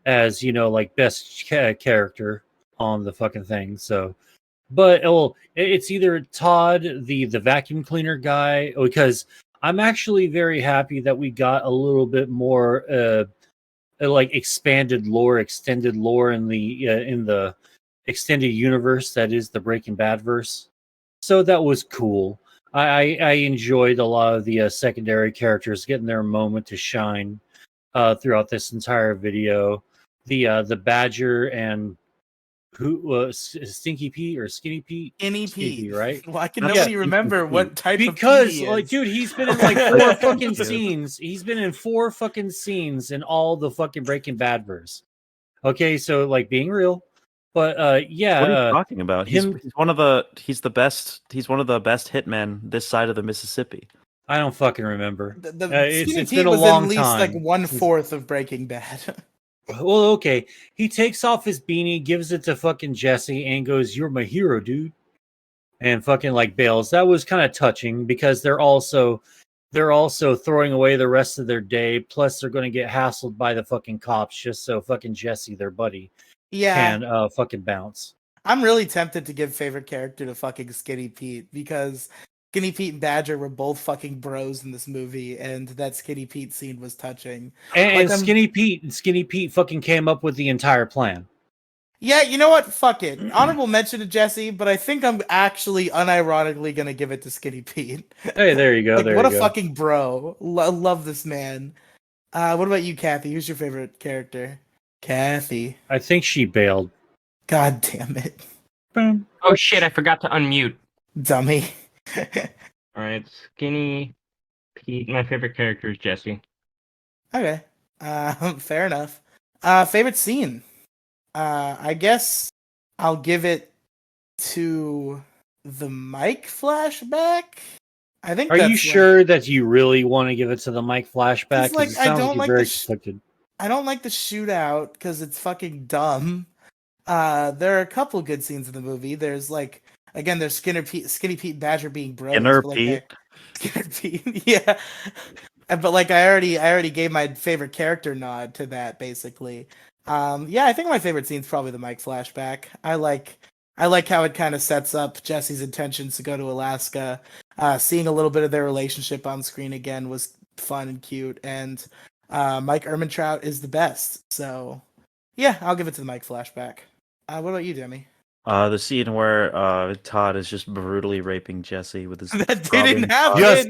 as like best character on the fucking thing. So, but it's either Todd, the vacuum cleaner guy, because I'm actually very happy that we got a little bit more like extended lore in the extended universe that is the Breaking Bad verse. So that was cool. I enjoyed a lot of the secondary characters getting their moment to shine throughout this entire video. The Badger and who was Stinky Pete or Skinny Pete? Skinny Skinny Pete. right? Why can That's nobody Stinky remember Pete. what type of Pete Because he like, is? dude, he's been in like 4 fucking Dude. scenes. He's been in 4 fucking scenes in all the fucking Breaking Bad verse. Okay, so like being real, but yeah, What are you talking about? He's him- one of the he's one of the best hitmen this side of the Mississippi. I don't fucking remember. The It's Skinny been Pete a was long at least time. like 1/4 of Breaking Bad. Well, okay. He takes off his beanie, gives it to fucking Jesse, and goes, "You're my hero, dude." And fucking like bails. That was kind of touching because they're also throwing away the rest of their day. Plus, they're going to get hassled by the fucking cops just so fucking Jesse, their buddy, Yeah, can fucking bounce. I'm really tempted to give favorite character to fucking Skinny Pete because Skinny Pete and Badger were both fucking bros in this movie, and that Skinny Pete scene was touching. And I'm- Skinny Pete fucking came up with the entire plan. Yeah, you know what? Fuck it. Honorable mention to Jesse, but I think I'm actually unironically gonna give it to Skinny Pete. Hey, there you go. Like, there what you a go. fucking bro. Love this man. What about you, Kathy? Who's your favorite character? Kathy. I think she bailed. God damn it. Boom. Oh shit, I forgot to unmute. Dummy. Alright, Skinny Pete. My favorite character is Jesse. Okay. Fair enough. Favorite scene? I guess I'll give it to the Mike flashback. I think. Are that's you like- sure that you really want to give it to the Mike flashback? It's like, It I sounds don't like you're like very the conflicted. I don't like the shootout because it's fucking dumb. There are a couple good scenes in the movie. There's like, again, there's Skinny Pete and Badger being bros. Skinner but, like, Pete. Skinner Pete, yeah. But like, I already gave my favorite character nod to that, basically. Yeah, I think my favorite scene is probably the Mike flashback. I like how it kind of sets up Jesse's intentions to go to Alaska. Seeing a little bit of their relationship on screen again was fun and cute, and Mike Ehrmantraut is the best. So, yeah, I'll give it to the Mike flashback. What about you, Demi? The scene where Todd is just brutally raping Jesse with his That throbbing didn't happen. cock.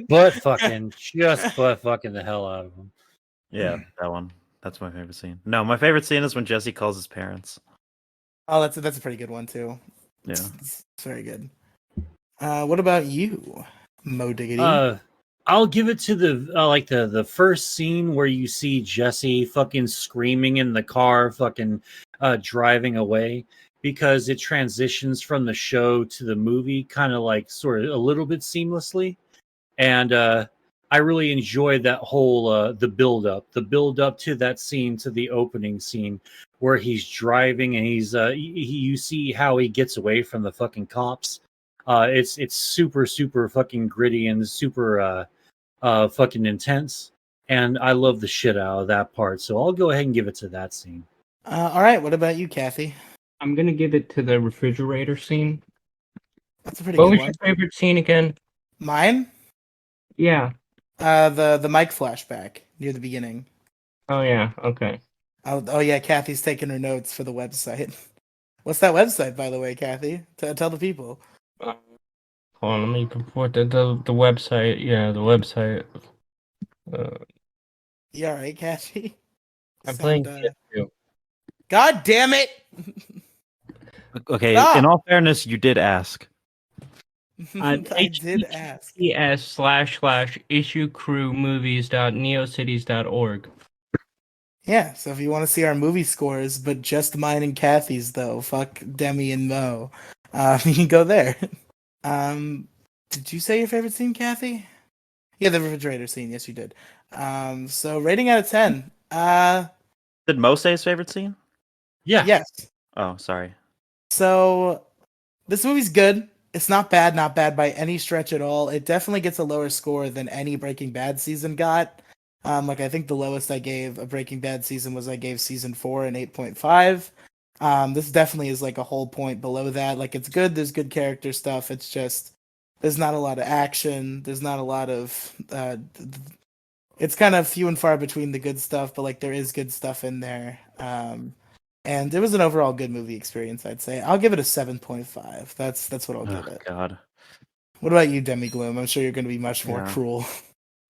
Just butt fucking the hell out of him. Yeah, that one. That's my favorite scene. No, my favorite scene is when Jesse calls his parents. Oh, that's a pretty good one too. Yeah. It's very good. What about you, Mo Diggity? I'll give it to the first scene where you see Jesse fucking screaming in the car, fucking driving away, because it transitions from the show to the movie kind of like sort of a little bit seamlessly. And I really enjoyed that whole the build up to that scene, to the opening scene where he's driving and you see how he gets away from the fucking cops. It's super fucking gritty and super fucking intense, and I love the shit out of that part. So I'll go ahead and give it to that scene. All right. What about you, Kathy? I'm gonna give it to the refrigerator scene. That's a pretty What good was one. your favorite scene again? Mine? Yeah. The Mike flashback near the beginning. Oh yeah. Okay. Oh yeah, Kathy's taking her notes for the website. What's that website, by the way, Kathy? Tell the people. Hold on, let me put the website. Yeah, the website. You all right, Kathy? I'm Sound, playing PS2. God damn it! Okay, Stop! in all fairness, you did ask. I did ask. //issuecrewmovies.neocities.org. Yeah, so if you want to see our movie scores, but just mine and Kathy's though, fuck Demi and Mo, you can go there. Did you say your favorite scene, Kathy? Yeah, the refrigerator scene. Yes, you did. So rating out of 10. Did Mo say his favorite scene? Yeah. Yes. Oh, sorry. So this movie's good. It's not bad by any stretch at all. It definitely gets a lower score than any Breaking Bad season got. Like I think the lowest I gave a Breaking Bad season was I gave season 4 an 8.5. This definitely is like a whole point below that. Like it's good. There's good character stuff. It's just there's not a lot of action. There's not a lot of. It's kind of few and far between the good stuff, but like there is good stuff in there. And it was an overall good movie experience, I'd say. I'll give it a 7.5. That's what I'll give Oh it. God. What about you, Demi Gloom? I'm sure you're going to be much more Yeah. cruel.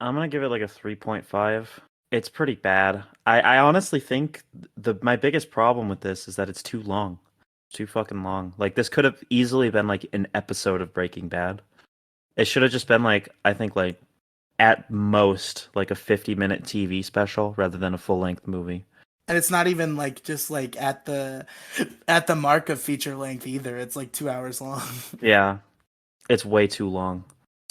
I'm gonna give it like a 3.5. It's pretty bad. I honestly think my biggest problem with this is that it's too long. Too fucking long. Like this could have easily been like an episode of Breaking Bad. It should have just been like I think like at most like a 50-minute TV special rather than a full-length movie. And it's not even like just like at the mark of feature length either. It's like 2 hours long. Yeah. It's way too long.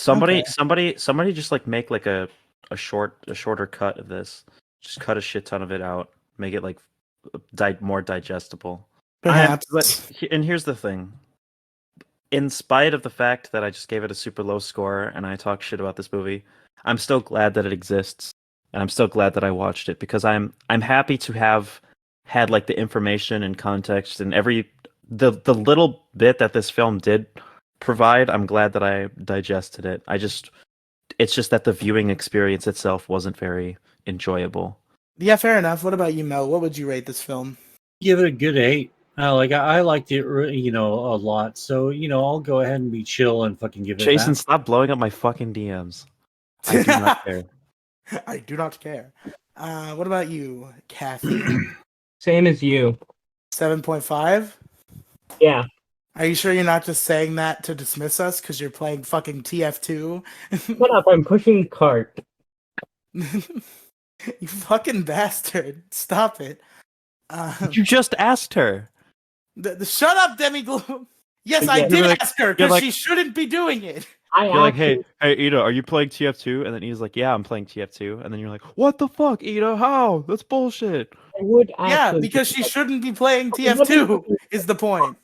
Okay. Somebody just like make like a shorter cut of this. Just cut a shit ton of it out. Make it like more digestible. Perhaps. And here's the thing. In spite of the fact that I just gave it a super low score and I talk shit about this movie, I'm still glad that it exists. And I'm still glad that I watched it because I'm happy to have had like the information and context and the little bit that this film did provide. I'm glad that I digested it. It's just that the viewing experience itself wasn't very enjoyable. Yeah, fair enough. What about you, Mel? What would you rate this film? Give it a good 8. I liked it, a lot. So I'll go ahead and be chill and fucking give it Jason, that. stop blowing up my fucking DMs. I do not care. I do not care. What about you, Kathy? Same as you. 7.5? Yeah. Are you sure you're not just saying that to dismiss us because you're playing fucking TF2? Shut up, I'm pushing cart. You fucking bastard. Stop it. You just asked her. Shut up, Demi Gloom. Yes, I Yeah. did ask her because like- she shouldn't be doing it. You're like, hey, Ida, are you playing TF2? And then he's like, yeah, I'm playing TF2. And then you're like, what the fuck, Ida? How? That's bullshit. I would Yeah, actually because she shouldn't be playing TF2 is the point.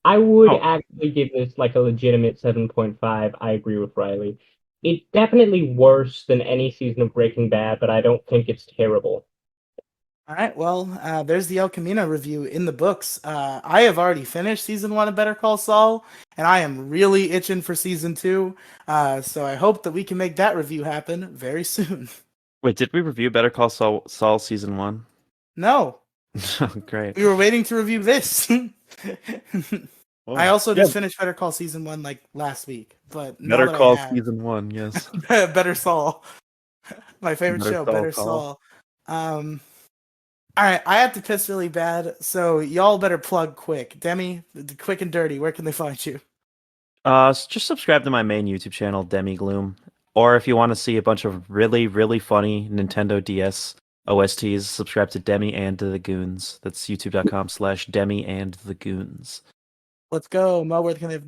I would Oh. actually give this like a legitimate 7.5. I agree with Riley. It's definitely worse than any season of Breaking Bad, but I don't think it's terrible. All right, well, there's the El Camino review in the books. I have already finished season 1 of Better Call Saul, and I am really itching for season 2. So I hope that we can make that review happen very soon. Wait, did we review Better Call Saul season 1? No, Oh, great. we were waiting to review this. I also just finished Better Call season 1 like last week, but now Better that I Call have- season 1, yes. Better Saul, my favorite Better show, Saul Better Call. Saul. All right, I have to piss really bad, so y'all better plug quick. Demi, quick and dirty. Where can they find you? Just subscribe to my main YouTube channel, Demi Gloom. Or if you want to see a bunch of really, really funny Nintendo DS OSTs, subscribe to Demi and the Goons. That's youtube.com/Demi and the Goons. Let's go, Mo. Where can they?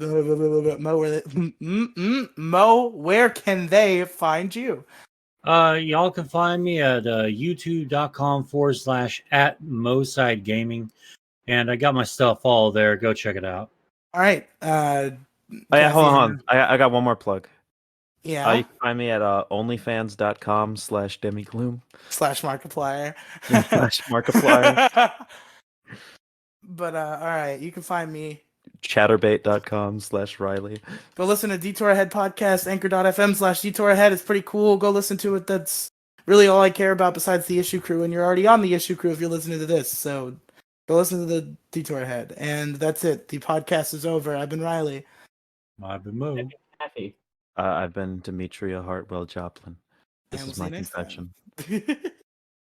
Mo, where can they find you? Y'all can find me at youtube.com/@MosideGaming. And I got my stuff all there. Go check it out. All right. Oh yeah, hold on. I got one more plug. Yeah. You can find me at onlyfans.com/demigloom. /Markiplier. /Markiplier. But all right, you can find me. Chatterbait.com/Riley. Go listen to Detour Ahead podcast, anchor.fm/Detour Ahead. It's pretty cool. Go listen to it. That's really all I care about besides the issue crew. And you're already on the issue crew if you're listening to this. So go listen to the Detour Ahead. And that's it. The podcast is over. I've been Riley. I've been moved. Happy. I've been Demetria Hartwell Joplin. This And is we'll my see you next confession. time.